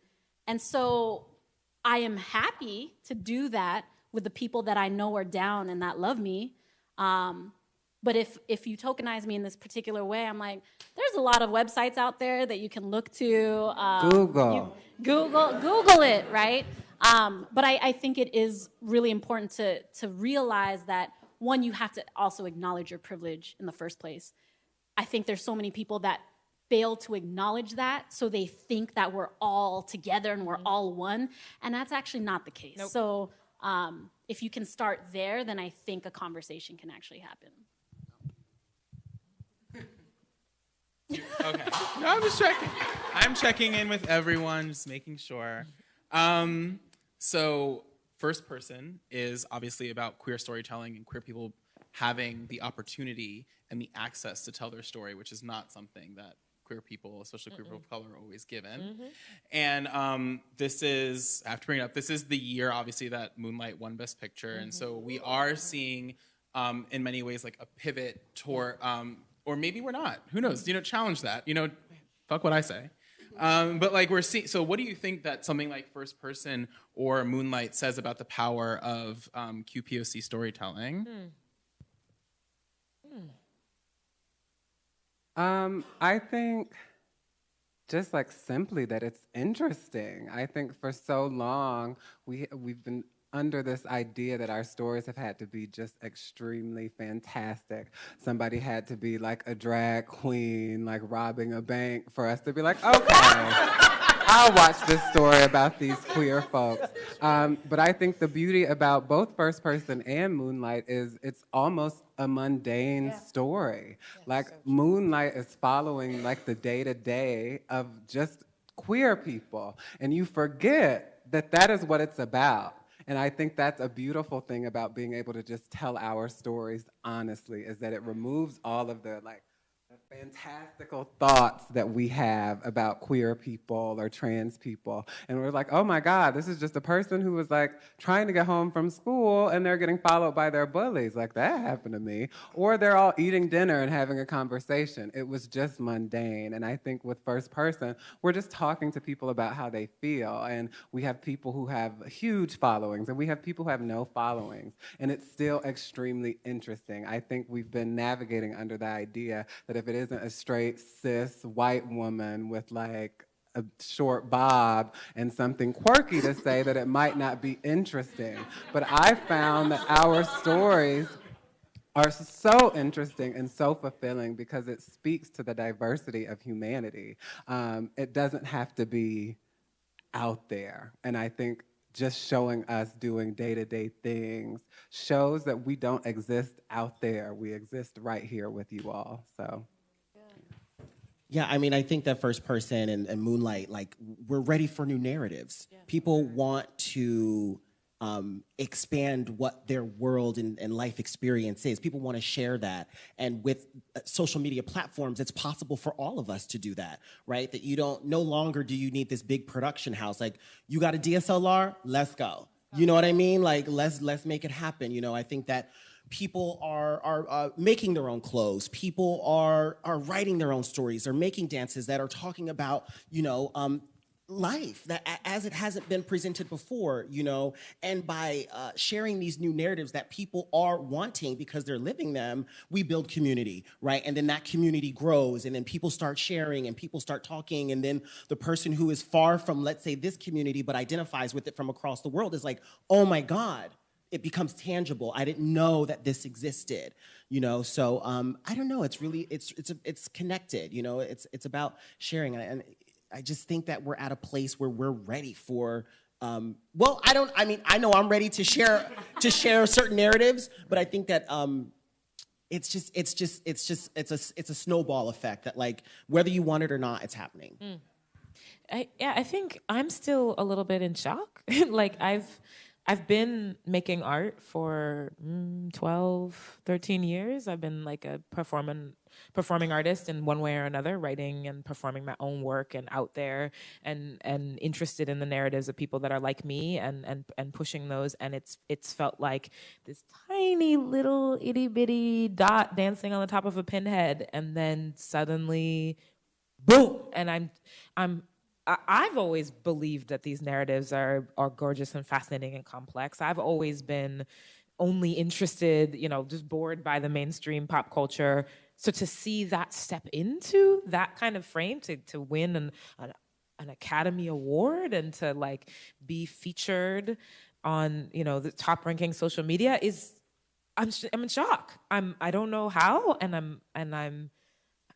And so I am happy to do that with the people that I know are down and that love me. But if you tokenize me in this particular way, I'm like, there's a lot of websites out there that you can look to. Google it, right? But I think it is really important to realize that, one, you have to also acknowledge your privilege in the first place. I think there's so many people that fail to acknowledge that, so they think that we're all together and we're all one, and that's actually not the case. Nope. So if you can start there, then I think a conversation can actually happen. Okay. No, I'm just checking. I'm checking in with everyone, just making sure. So First Person is obviously about queer storytelling and queer people having the opportunity and the access to tell their story, which is not something that queer people, especially queer people of color, are always given. And this is, I have to bring it up, this is the year, obviously, that Moonlight won Best Picture. And so we are seeing, in many ways, like a pivot toward, or maybe we're not. Who knows? Challenge that. Fuck what I say. But like we're seeing, so what do you think that something like First Person or Moonlight says about the power of QPOC storytelling? I think just like simply that it's interesting. I think for so long we've been under this idea that our stories have had to be just extremely fantastic. Somebody had to be like a drag queen, like robbing a bank for us to be like, okay, I'll watch this story about these queer folks. But I think the beauty about both First Person and Moonlight is it's almost a mundane story. Like Moonlight is following like the day-to-day of just queer people. And you forget that that is what it's about. And I think that's a beautiful thing about being able to just tell our stories honestly, is that it removes all of the like the fantastical thoughts that we have about queer people or trans people. And we're like, oh my God, this is just a person who was like trying to get home from school and they're getting followed by their bullies. Like, that happened to me. Or they're all eating dinner and having a conversation. It was just mundane. And I think with first person, we're just talking to people about how they feel. And we have people who have huge followings and we have people who have no followings. And it's still extremely interesting. I think we've been navigating under the idea that if it isn't a straight cis white woman with like a short bob and something quirky to say, that it might not be interesting. But I found that our stories are so interesting and so fulfilling because it speaks to the diversity of humanity. It doesn't have to be out there. And I think just showing us doing day-to-day things shows that we don't exist out there. We exist right here with you all, so. Yeah, I mean, I think that first person and Moonlight, like, we're ready for new narratives. Yeah. People want to expand what their world and life experience is. People want to share that. And with social media platforms, it's possible for all of us to do that, right? That you don't, no longer do you need this big production house. Like, you got a DSLR? Let's go. You know what I mean? Like, let's make it happen. You know, I think that people are making their own clothes. People are writing their own stories. They're making dances that are talking about, you know, life that as it hasn't been presented before, you know, and by sharing these new narratives that people are wanting because they're living them, we build community, right? And then that community grows, and then people start sharing and people start talking, and then the person who is far from, let's say, this community but identifies with it from across the world is like, oh my God, it becomes tangible. I didn't know that this existed, you know. So I don't know. It's really it's connected, you know. It's about sharing, and I just think that we're at a place where we're ready for. Well, I know I'm ready to share certain narratives, but I think that it's a snowball effect that, like, whether you want it or not, it's happening. I think I'm still a little bit in shock. Like, I've been making art for 12, 13 years. I've been like a performing artist in one way or another, writing and performing my own work and out there and interested in the narratives of people that are like me and pushing those. And it's felt like this tiny little itty bitty dot dancing on the top of a pinhead, and then suddenly, boom! And I've always believed that these narratives are gorgeous and fascinating and complex. I've always been only interested, you know, just bored by the mainstream pop culture. So to see that step into that kind of frame, to win an Academy Award and to like be featured on, you know, the top ranking social media I'm in shock. I don't know how, and I'm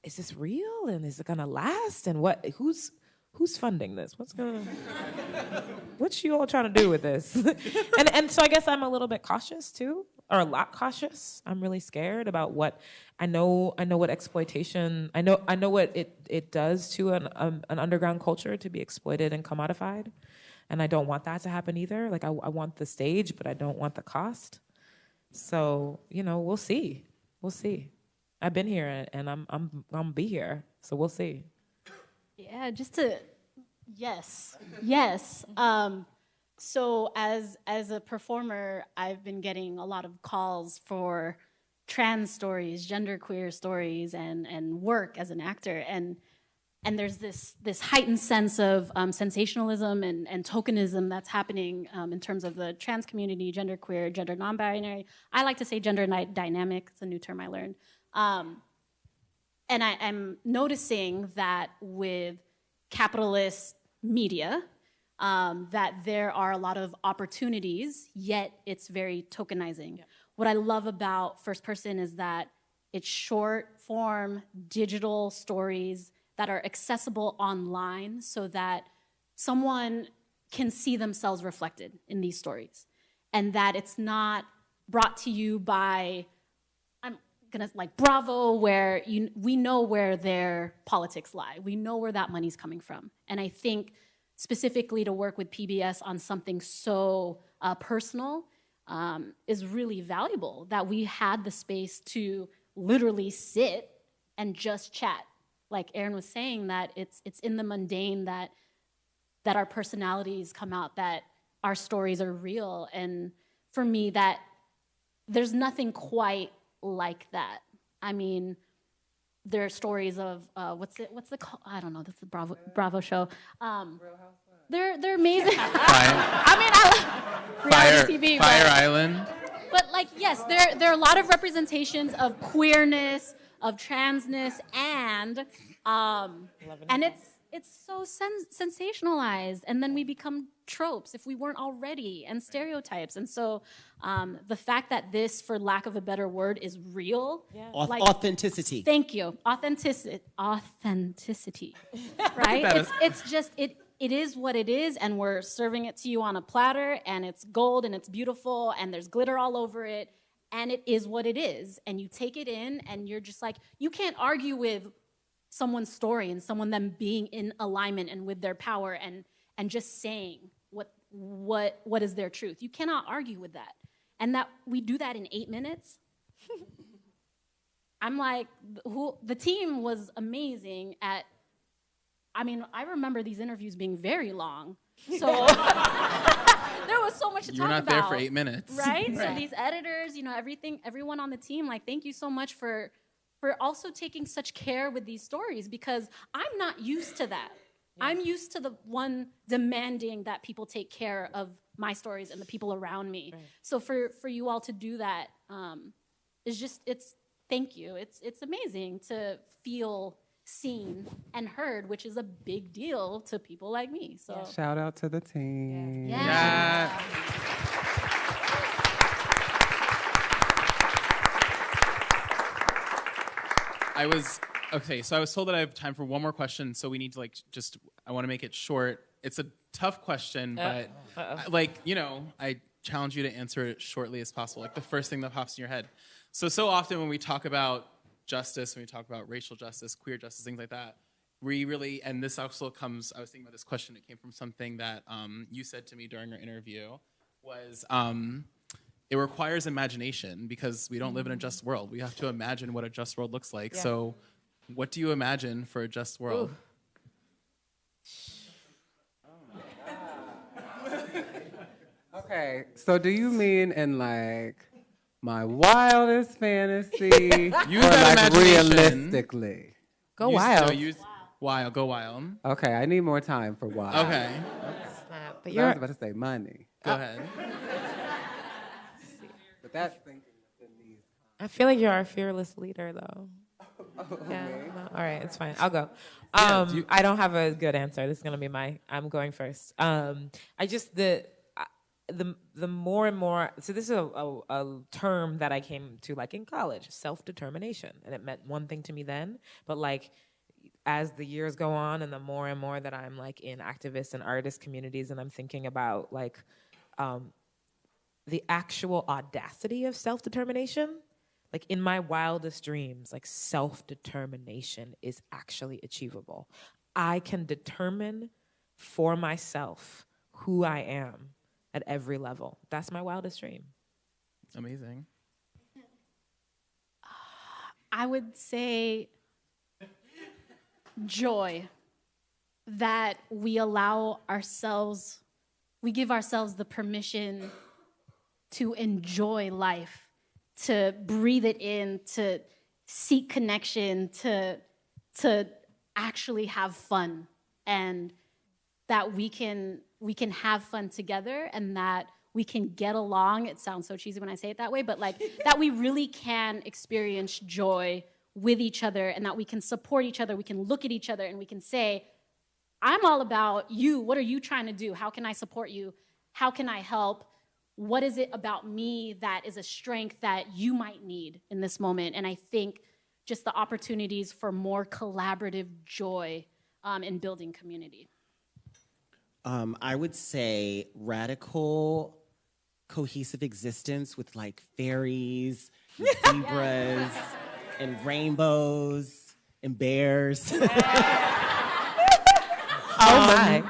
is this real, and is it gonna last, and who's funding this? What you all trying to do with this? and so I guess I'm a little bit cautious too, or a lot cautious. I'm really scared about what I know what exploitation. I know what it does to an underground culture to be exploited and commodified, and I don't want that to happen either. Like I want the stage, but I don't want the cost. So, you know, we'll see. I've been here, and I'm gonna be here. So we'll see. Yeah, yes. So as a performer, I've been getting a lot of calls for trans stories, genderqueer stories, and work as an actor. And there's this heightened sense of sensationalism and tokenism that's happening in terms of the trans community, genderqueer, gender non-binary. I like to say gender dynamic. It's a new term I learned. And I'm noticing that with capitalist media, that there are a lot of opportunities, yet it's very tokenizing. Yeah. What I love about First Person is that it's short form, digital stories that are accessible online so that someone can see themselves reflected in these stories. And that it's not brought to you by, like Bravo, where we know where their politics lie. We know where that money's coming from. And I think specifically to work with PBS on something so personal is really valuable, that we had the space to literally sit and just chat. Like Aaryn was saying, that it's in the mundane that our personalities come out, that our stories are real. And for me, that there's nothing quite like that. I mean, there are stories of what's the call? I don't know. That's the Bravo show. They're amazing. Reality TV. Fire Island. But like, yes, there are a lot of representations of queerness, of transness, and it's so sensationalized, and then we become tropes if we weren't already, and stereotypes. And so the fact that this, for lack of a better word, is real. Yeah. Like, authenticity. Thank you. Authenticity. Right? It's just it is what it is, and we're serving it to you on a platter, and it's gold and it's beautiful and there's glitter all over it, and it is what it is. And you take it in, and you're just like, you can't argue with someone's story and them being in alignment and with their power and just saying what is their truth. You cannot argue with that. And that we do that in 8 minutes. I'm like, the team was amazing at, I mean, I remember these interviews being very long. So there was so much to talk about. You're not there for 8 minutes. Right? So these editors, everyone on the team, like, thank you so much for also taking such care with these stories, because I'm not used to that. Yeah. I'm used to the one demanding that people take care of my stories and the people around me. Right. So for you all to do that, thank you. It's amazing to feel seen and heard, which is a big deal to people like me. So shout out to the team. Yeah. I was told that I have time for one more question, so we need to I want to make it short. It's a tough question, but I challenge you to answer it shortly as possible, like the first thing that pops in your head. So often when we talk about justice, when we talk about racial justice, queer justice, things like that, we really, and this also comes, I was thinking about this question, it came from something that you said to me during our interview, was it requires imagination, because we don't live in a just world. We have to imagine what a just world looks like. Yeah. So what do you imagine for a just world? Okay, so do you mean in like my wildest fantasy, use or that like realistically? Go wild. Go wild. Okay, I need more time for wild. Okay. But I was about to say money. Go ahead. But that's thinking in these. I feel like you're our fearless leader, though. Yeah. No, all right, it's fine. I'll go. I don't have a good answer. This is gonna be I'm going first. The more and more. So this is a term that I came to like in college, self-determination, and it meant one thing to me then, but like as the years go on, and the more and more that I'm like in activist and artist communities, and I'm thinking about like the actual audacity of self-determination. Like in my wildest dreams, like self-determination is actually achievable. I can determine for myself who I am at every level. That's my wildest dream. Amazing. I would say joy, that we give ourselves the permission to enjoy life, to breathe it in, to seek connection, to actually have fun, and that we can have fun together, and that we can get along. It sounds so cheesy when I say it that way, but like that we really can experience joy with each other, and that we can support each other. We can look at each other and we can say, I'm all about you. What are you trying to do? How can I support you? How can I help? What is it about me that is a strength that you might need in this moment? And I think just the opportunities for more collaborative joy in building community. I would say radical, cohesive existence with like fairies, and zebras, and rainbows, and bears. Oh my.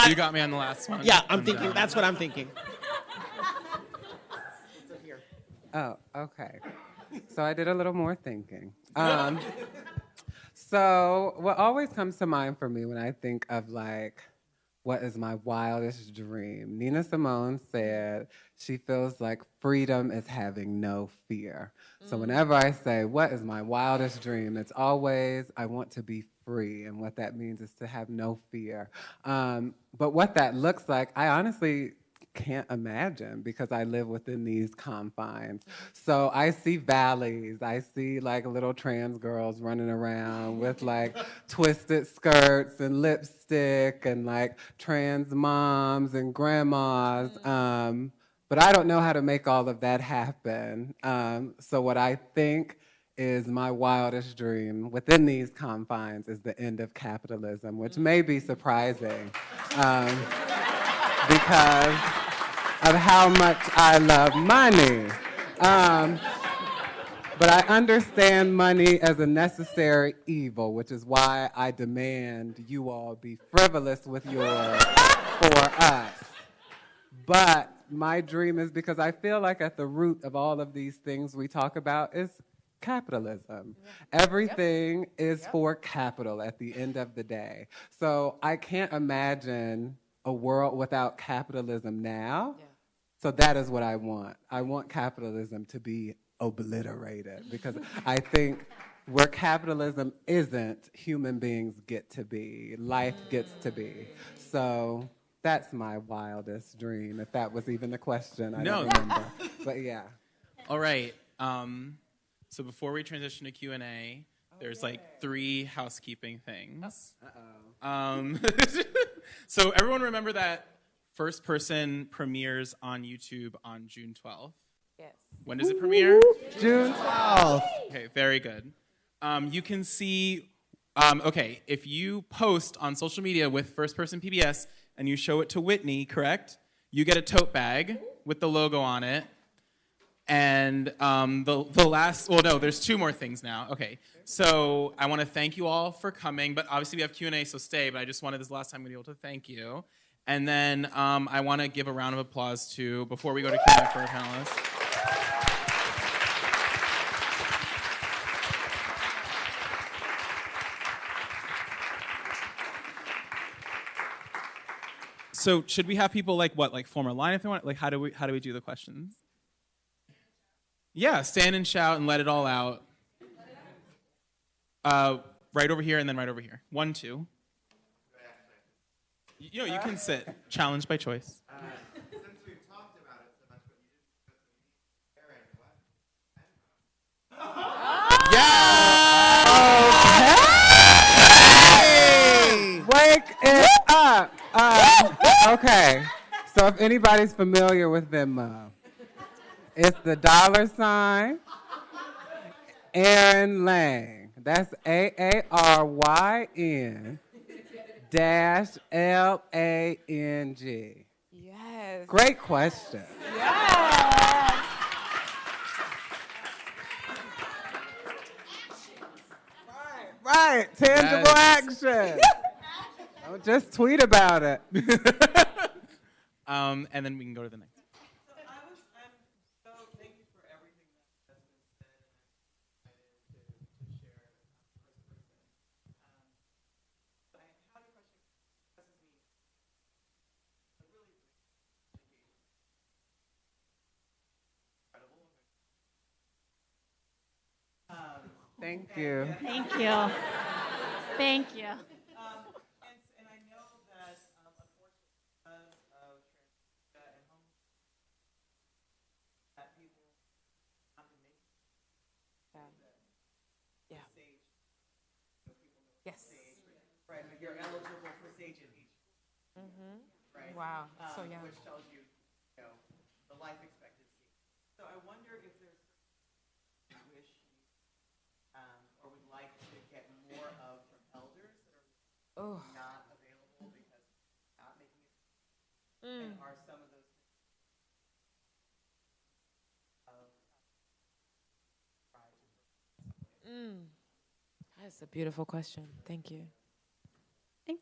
You got me on the last one. Yeah, I'm thinking, that's what I'm thinking. Oh, okay. So I did a little more thinking. So what always comes to mind for me when I think of like, what is my wildest dream? Nina Simone said she feels like freedom is having no fear. So whenever I say, what is my wildest dream? It's always, I want to be free. And what that means is to have no fear. But what that looks like, I honestly can't imagine because I live within these confines. So I see valleys. I see like little trans girls running around with like twisted skirts and lipstick and like trans moms and grandmas. But I don't know how to make all of that happen. So what I think is my wildest dream within these confines is the end of capitalism, which may be surprising because of how much I love money. But I understand money as a necessary evil, which is why I demand you all be frivolous with yours for us. But my dream is because I feel like at the root of all of these things we talk about is capitalism. Everything is for capital at the end of the day. So I can't imagine a world without capitalism now. So that is what I want. I want capitalism to be obliterated because I think where capitalism isn't, human beings get to be, life gets to be. So that's my wildest dream, if that was even the question. I don't remember. But yeah. All right. So before we transition to Q&A, there's like 3 housekeeping things. So everyone remember that First Person premieres on YouTube on June 12th? Yes. When does it premiere? June 12th. Okay, very good. You can see, if you post on social media with First Person PBS and you show it to Whitney, correct? You get a tote bag with the logo on it. And the last, there's 2 more things now. Okay, so I want to thank you all for coming, but obviously we have Q&A, so stay, but I just wanted this last time to be able to thank you. And then I want to give a round of applause to, before we go to Q&A for our panelists. So should we have people like form a line if they want? Like how do we do the questions? Yeah, stand and shout and let it all out. Right over here and then right over here. 1, 2. You can sit. Challenge by choice. Since we've talked about it so much, but you didn't Wake it up. Okay, so if anybody's familiar with Venmo, it's the $ Aaryn Lang. That's AARYN -LANG. Yes. Great question. Yes. Right. Tangible action. Don't just tweet about it. And then we can go to the next. Thank you. Thank you. Thank you. And I know that, unfortunately, because of transphobia and homophobia, that people have to make Yeah. stage. Yes. Right, but you're eligible for stage in each. Right. Wow. So young. Which tells you, the life expectancy. So I wonder if there's a wish or would like to get more of from elders that are not available because not making it. And are some of those That's a beautiful question. Thank you. I think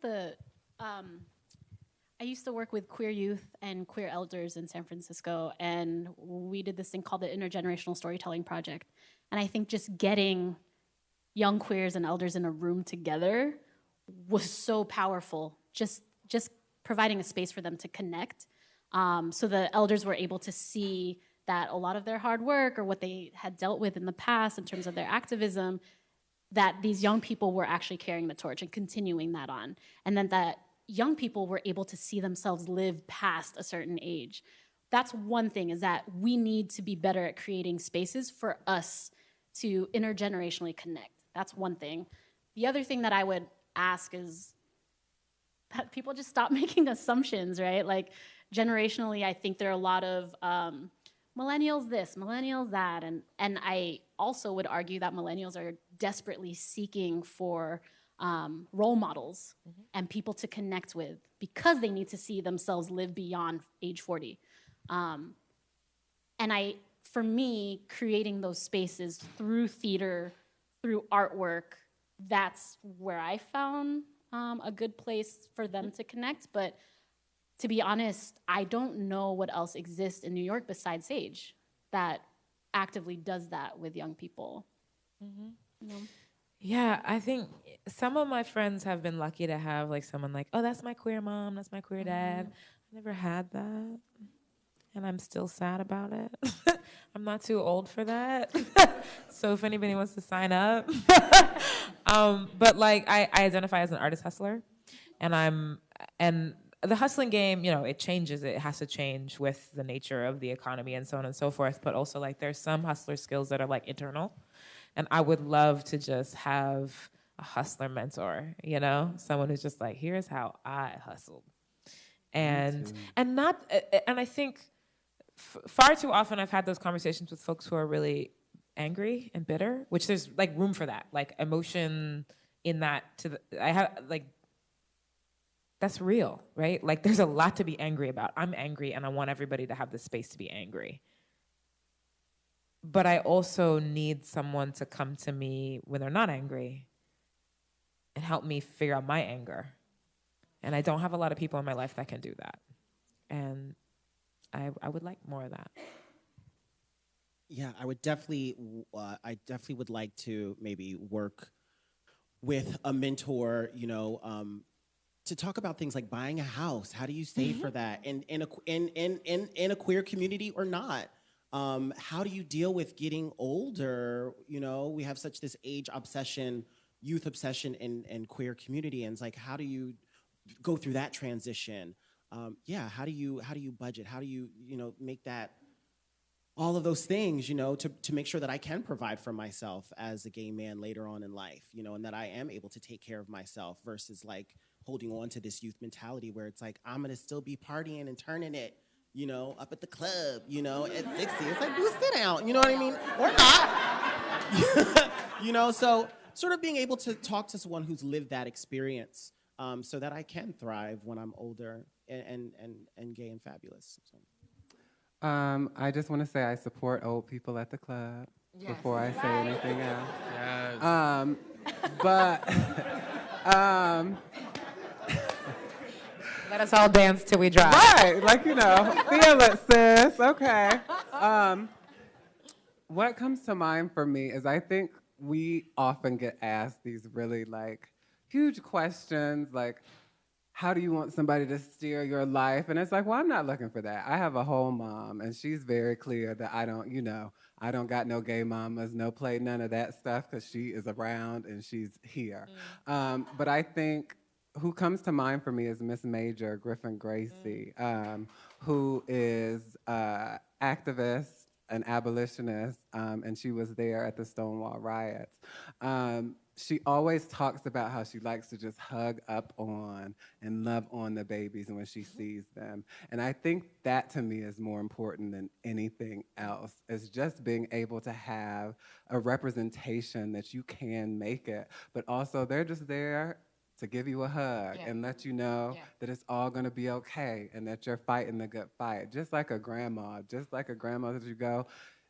I used to work with queer youth and queer elders in San Francisco, and we did this thing called the Intergenerational Storytelling Project. And I think just getting young queers and elders in a room together was so powerful. Just providing a space for them to connect. So the elders were able to see that a lot of their hard work or what they had dealt with in the past in terms of their activism, that these young people were actually carrying the torch and continuing that on. And then that young people were able to see themselves live past a certain age. That's one thing, is that we need to be better at creating spaces for us to intergenerationally connect. That's one thing. The other thing that I would ask is that people just stop making assumptions, right? Like generationally, I think there are a lot of millennials this, millennials that, and I also would argue that millennials are desperately seeking for role models and people to connect with because they need to see themselves live beyond age 40. And for me, creating those spaces through theater, through artwork, that's where I found a good place for them to connect. But to be honest, I don't know what else exists in New York besides Sage that actively does that with young people. You know? Yeah, I think some of my friends have been lucky to have like someone like, oh, that's my queer mom, that's my queer dad. I never had that, and I'm still sad about it. I'm not too old for that. So if anybody wants to sign up. But like I identify as an artist hustler, and the hustling game, you know, it changes. It has to change with the nature of the economy and so on and so forth. But also like there's some hustler skills that are like internal. And I would love to just have a hustler mentor, you know, someone who's just like, here's how I hustled. And I think far too often I've had those conversations with folks who are really angry and bitter, which there's like room for that, like emotion in that. I have like, that's real, right? Like there's a lot to be angry about. I'm angry and I want everybody to have the space to be angry. But I also need someone to come to me when they're not angry and help me figure out my anger. And I don't have a lot of people in my life that can do that. And I would like more of that. Yeah, I definitely would like to maybe work with a mentor, you know, to talk about things like buying a house. How do you save for that in a queer community or not? How do you deal with getting older? You know, we have such this age obsession, youth obsession in queer community, and it's like, how do you go through that transition? How do you budget? How do you make that, all of those things, you know, to make sure that I can provide for myself as a gay man later on in life, you know, and that I am able to take care of myself versus like holding on to this youth mentality where it's like, I'm gonna still be partying and turning it, you know, up at the club, you know, at 60. It's like, dude, sit down, you know what I mean? Or not. You know, so sort of being able to talk to someone who's lived that experience so that I can thrive when I'm older and gay and fabulous. So. I just want to say I support old people at the club before I say anything else. Yes. Let us all dance till we drop. Right, like, you know, feel it, sis. Okay. What comes to mind for me is I think we often get asked these really like huge questions, like, how do you want somebody to steer your life? And it's like, well, I'm not looking for that. I have a whole mom, and she's very clear that I don't got no gay mamas, no play, none of that stuff, because she is around and she's here. But I think who comes to mind for me is Miss Major Griffin Gracie, who is activist, an abolitionist, and she was there at the Stonewall riots. She always talks about how she likes to just hug up on and love on the babies when she sees them. And I think that to me is more important than anything else, is just being able to have a representation that you can make it, but also they're just there to give you a hug and let you know that it's all going to be okay and that you're fighting the good fight. Just like a grandma that you go,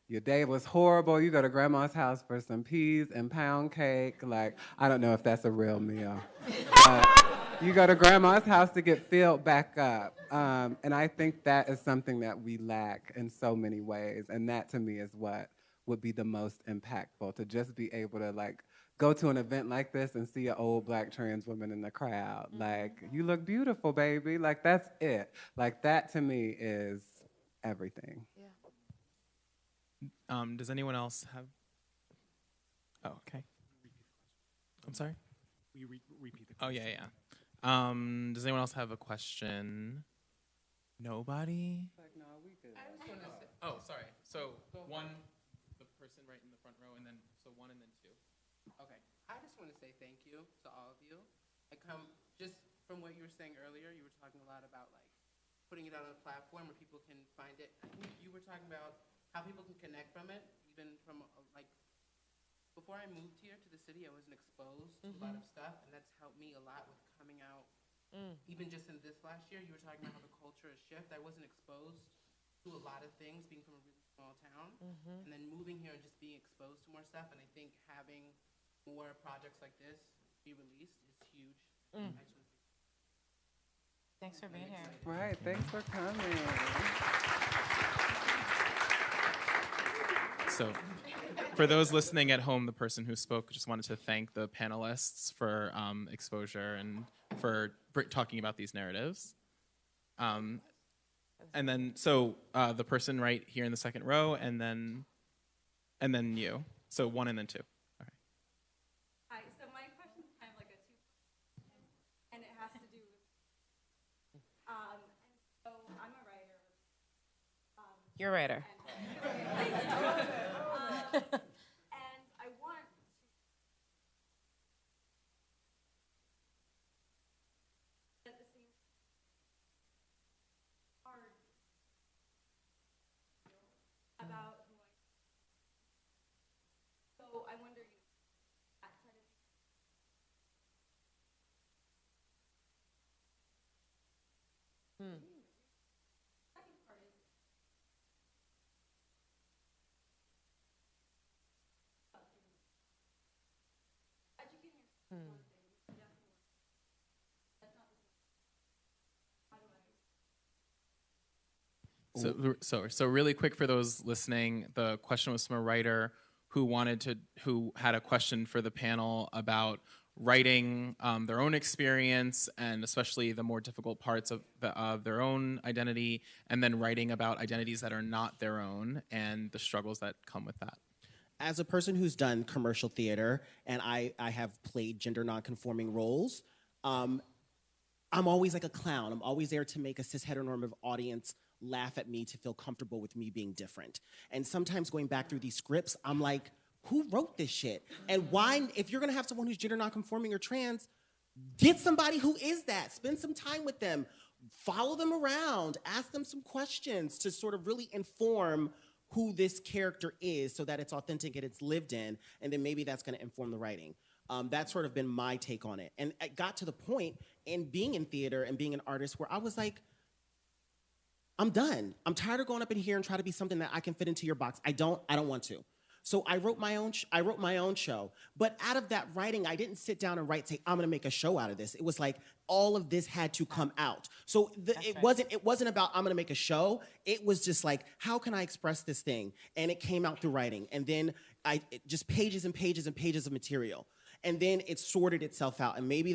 your day was horrible, you go to grandma's house for some peas and pound cake. Like, I don't know if that's a real meal. You go to grandma's house to get filled back up. And I think that is something that we lack in so many ways. And that to me is what would be the most impactful, to just be able to like go to an event like this and see an old Black trans woman in the crowd. Like, you look beautiful, baby. Like, that's it. Like, that to me is everything. Does anyone else have? Oh, okay. I'm sorry. Will you repeat the Oh, question? yeah. Does anyone else have a question? Nobody? Like, no, we good. Oh, sorry. So one, the person right in the front row, and then so one and then two. Okay. I just want to say thank you to all of you. Just from what you were saying earlier, you were talking a lot about like putting it on a platform where people can find it. I think you were talking about how people can connect from it, even from like before I moved here to the city, I wasn't exposed to a lot of stuff, and that's helped me a lot with coming out. Even just in this last year, you were talking about how the culture has shifted. I wasn't exposed to a lot of things being from a really small town, and then moving here and just being exposed to more stuff. And I think having more projects like this be released is huge. Thanks for being here. Right, thanks for coming. So, for those listening at home, the person who spoke just wanted to thank the panelists for exposure and for talking about these narratives. And then, so the person right here in the second row, and then you. So one and then two. Okay. Hi. So my question is kind of like a two, and it has to do with. And so I'm a writer. You're a writer. And I want to at the same hard about who I am. So I wonder that side of second part is educating yourself on things. Definitely. That's not the same. How do I? So really quick for those listening, the question was from a writer who had a question for the panel about writing their own experience and especially the more difficult parts of their own identity, and then writing about identities that are not their own and the struggles that come with that. As a person who's done commercial theater and I have played gender nonconforming roles, I'm always like a clown. I'm always there to make a cis heteronormative audience laugh at me, to feel comfortable with me being different. And sometimes going back through these scripts, I'm like, who wrote this shit? And why, if you're gonna have someone who's gender nonconforming or trans, get somebody who is that. Spend some time with them. Follow them around. Ask them some questions to sort of really inform who this character is so that it's authentic and it's lived in, and then maybe that's gonna inform the writing. That's sort of been my take on it. And it got to the point in being in theater and being an artist where I was like, I'm done. I'm tired of going up in here and trying to be something that I can fit into your box. I don't want to. So I wrote my own show. But out of that writing, I didn't sit down and say, I'm gonna make a show out of this. It was like all of this had to come out. So it wasn't about I'm gonna make a show. It was just like, how can I express this thing? And it came out through writing. And then just pages and pages and pages of material. And then it sorted itself out. And maybe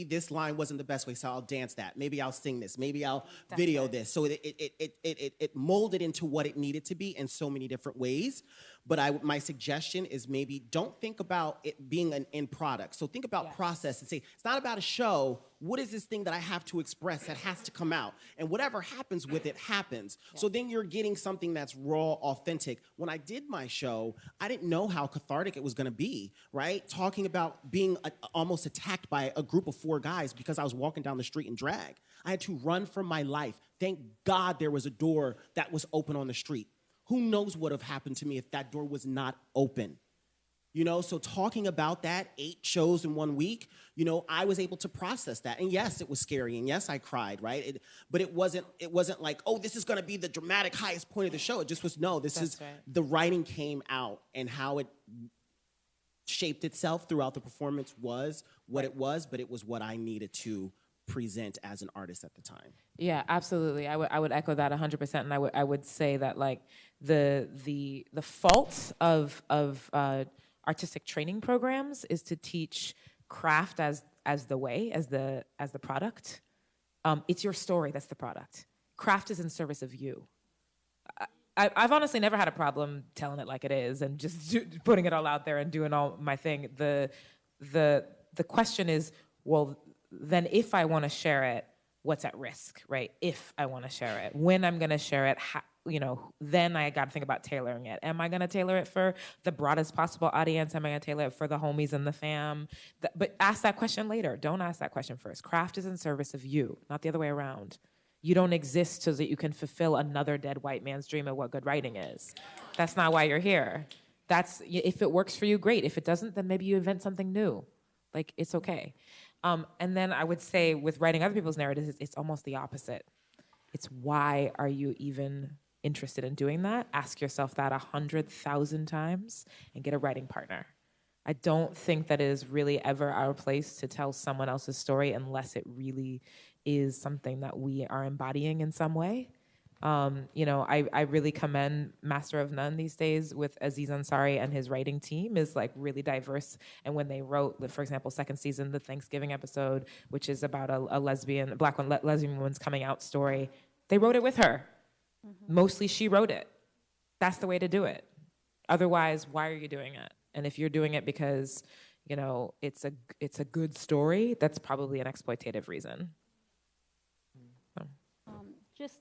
this line wasn't the best way, so I'll dance that. Maybe I'll sing this. Maybe I'll video this. So it molded into what it needed to be in so many different ways. But my suggestion is maybe don't think about it being an end product. So think about process and say, it's not about a show. What is this thing that I have to express that has to come out? And whatever happens with it happens. Yeah. So then you're getting something that's raw, authentic. When I did my show, I didn't know how cathartic it was gonna be, right? Talking about being almost attacked by a group of 4 guys because I was walking down the street in drag. I had to run for my life. Thank God there was a door that was open on the street. Who knows what would have happened to me if that door was not open? You know, so talking about that, 8 shows in 1 week, you know, I was able to process that. And yes, it was scary. And yes, I cried, right? But it wasn't like, oh, this is going to be the dramatic highest point of the show. It just was, no, the writing came out, and how it shaped itself throughout the performance was what it was, but it was what I needed to present as an artist at the time. Yeah, absolutely. I would echo that 100%, and I would say that like the fault of artistic training programs is to teach craft as the way, as the product. It's your story that's the product. Craft is in service of you. I've honestly never had a problem telling it like it is and just putting it all out there and doing all my thing. The question is, well, then if I want to share it, what's at risk, right? If I want to share it, when I'm going to share it, then I got to think about tailoring it. Am I going to tailor it for the broadest possible audience? Am I going to tailor it for the homies and the fam? But ask that question later. Don't ask that question first. Craft is in service of you, not the other way around. You don't exist so that you can fulfill another dead white man's dream of what good writing is. That's not why you're here. If it works for you, great. If it doesn't, then maybe you invent something new. Like, it's okay. And then I would say with writing other people's narratives, it's almost the opposite. It's why are you even interested in doing that? Ask yourself that 100,000 times and get a writing partner. I don't think that it is really ever our place to tell someone else's story unless it really is something that we are embodying in some way. I really commend Master of None these days with Aziz Ansari and his writing team is like really diverse. And when they wrote, for example, second season, the Thanksgiving episode, which is about a black lesbian woman's coming out story, they wrote it with her. Mm-hmm. Mostly she wrote it. That's the way to do it. Otherwise, why are you doing it? And if you're doing it because, it's a good story, that's probably an exploitative reason. So. Just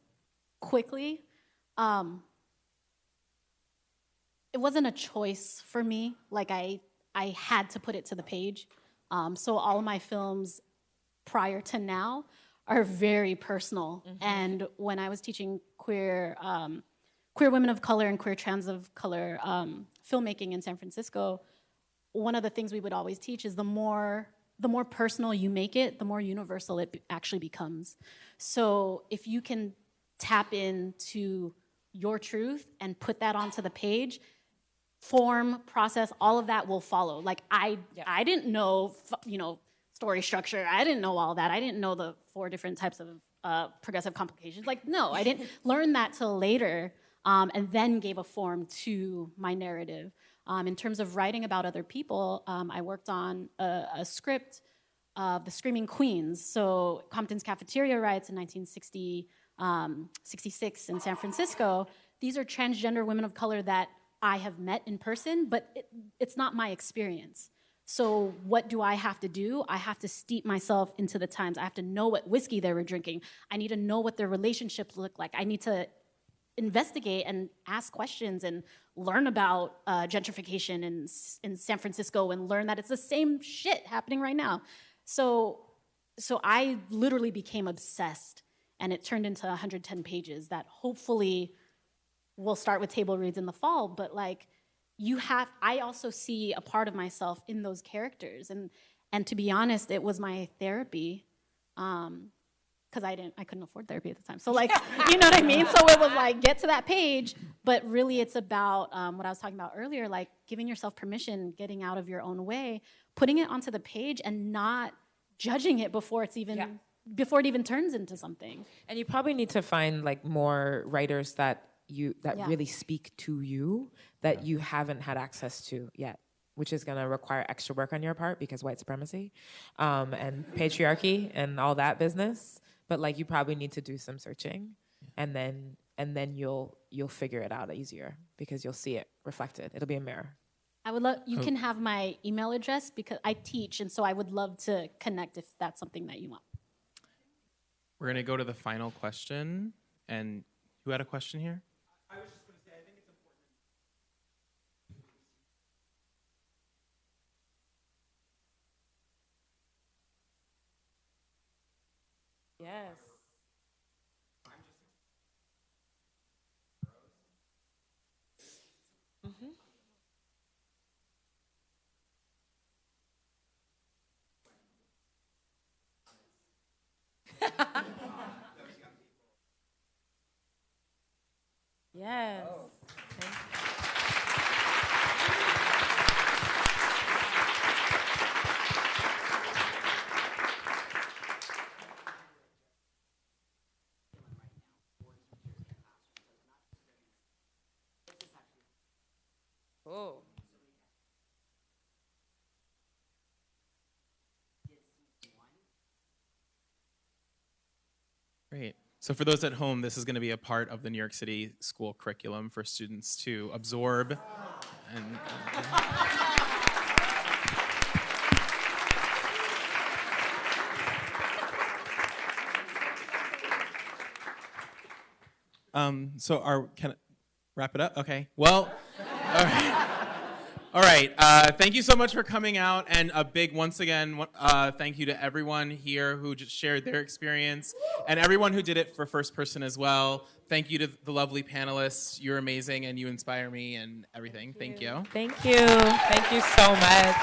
quickly, it wasn't a choice for me. Like I had to put it to the page. So all of my films prior to now are very personal. Mm-hmm. And when I was teaching queer women of color and queer trans of color filmmaking in San Francisco, one of the things we would always teach is the more personal you make it, the more universal it actually becomes. So if you can tap into your truth and put that onto the page, form, process, all of that will follow. Like I didn't know, story structure. I didn't know all that. I didn't know the 4 different types of progressive complications. Like, no, I didn't learn that till later, and then gave a form to my narrative. In terms of writing about other people, I worked on a script of the Screaming Queens. So Compton's Cafeteria riots in 1966 in San Francisco. These are transgender women of color that I have met in person, but it's not my experience. So what do I have to do? I have to steep myself into the times. I have to know what whiskey they were drinking. I need to know what their relationships look like. I need to investigate and ask questions and learn about gentrification in San Francisco and learn that it's the same shit happening right now. So I literally became obsessed, and it turned into 110 pages that hopefully will start with table reads in the fall. But like, I also see a part of myself in those characters, and to be honest, it was my therapy, because I couldn't afford therapy at the time. So like, you know what I mean? So it was like, get to that page, but really it's about what I was talking about earlier, like giving yourself permission, getting out of your own way, putting it onto the page, and not judging it before it even turns into something. And you probably need to find like more writers that really speak to you that you haven't had access to yet, which is going to require extra work on your part because white supremacy and patriarchy and all that business. But like, you probably need to do some searching, and then you'll figure it out easier because you'll see it reflected. It'll be a mirror. I would love, you can have my email address because I teach, and so I would love to connect if that's something that you want. We're going to go to the final question. And who had a question here? I was just going to say, I think it's important. Yes. Mm-hmm. Yes. Oh. Oh. Great. So for those at home, this is going to be a part of the New York City school curriculum for students to absorb. Can I wrap it up? Okay. Well, all right. All right. Thank you so much for coming out, and a big, once again, thank you to everyone here who just shared their experience, and everyone who did it for first person as well. Thank you to the lovely panelists. You're amazing, and you inspire me and everything. Thank you. Thank you. Thank you so much.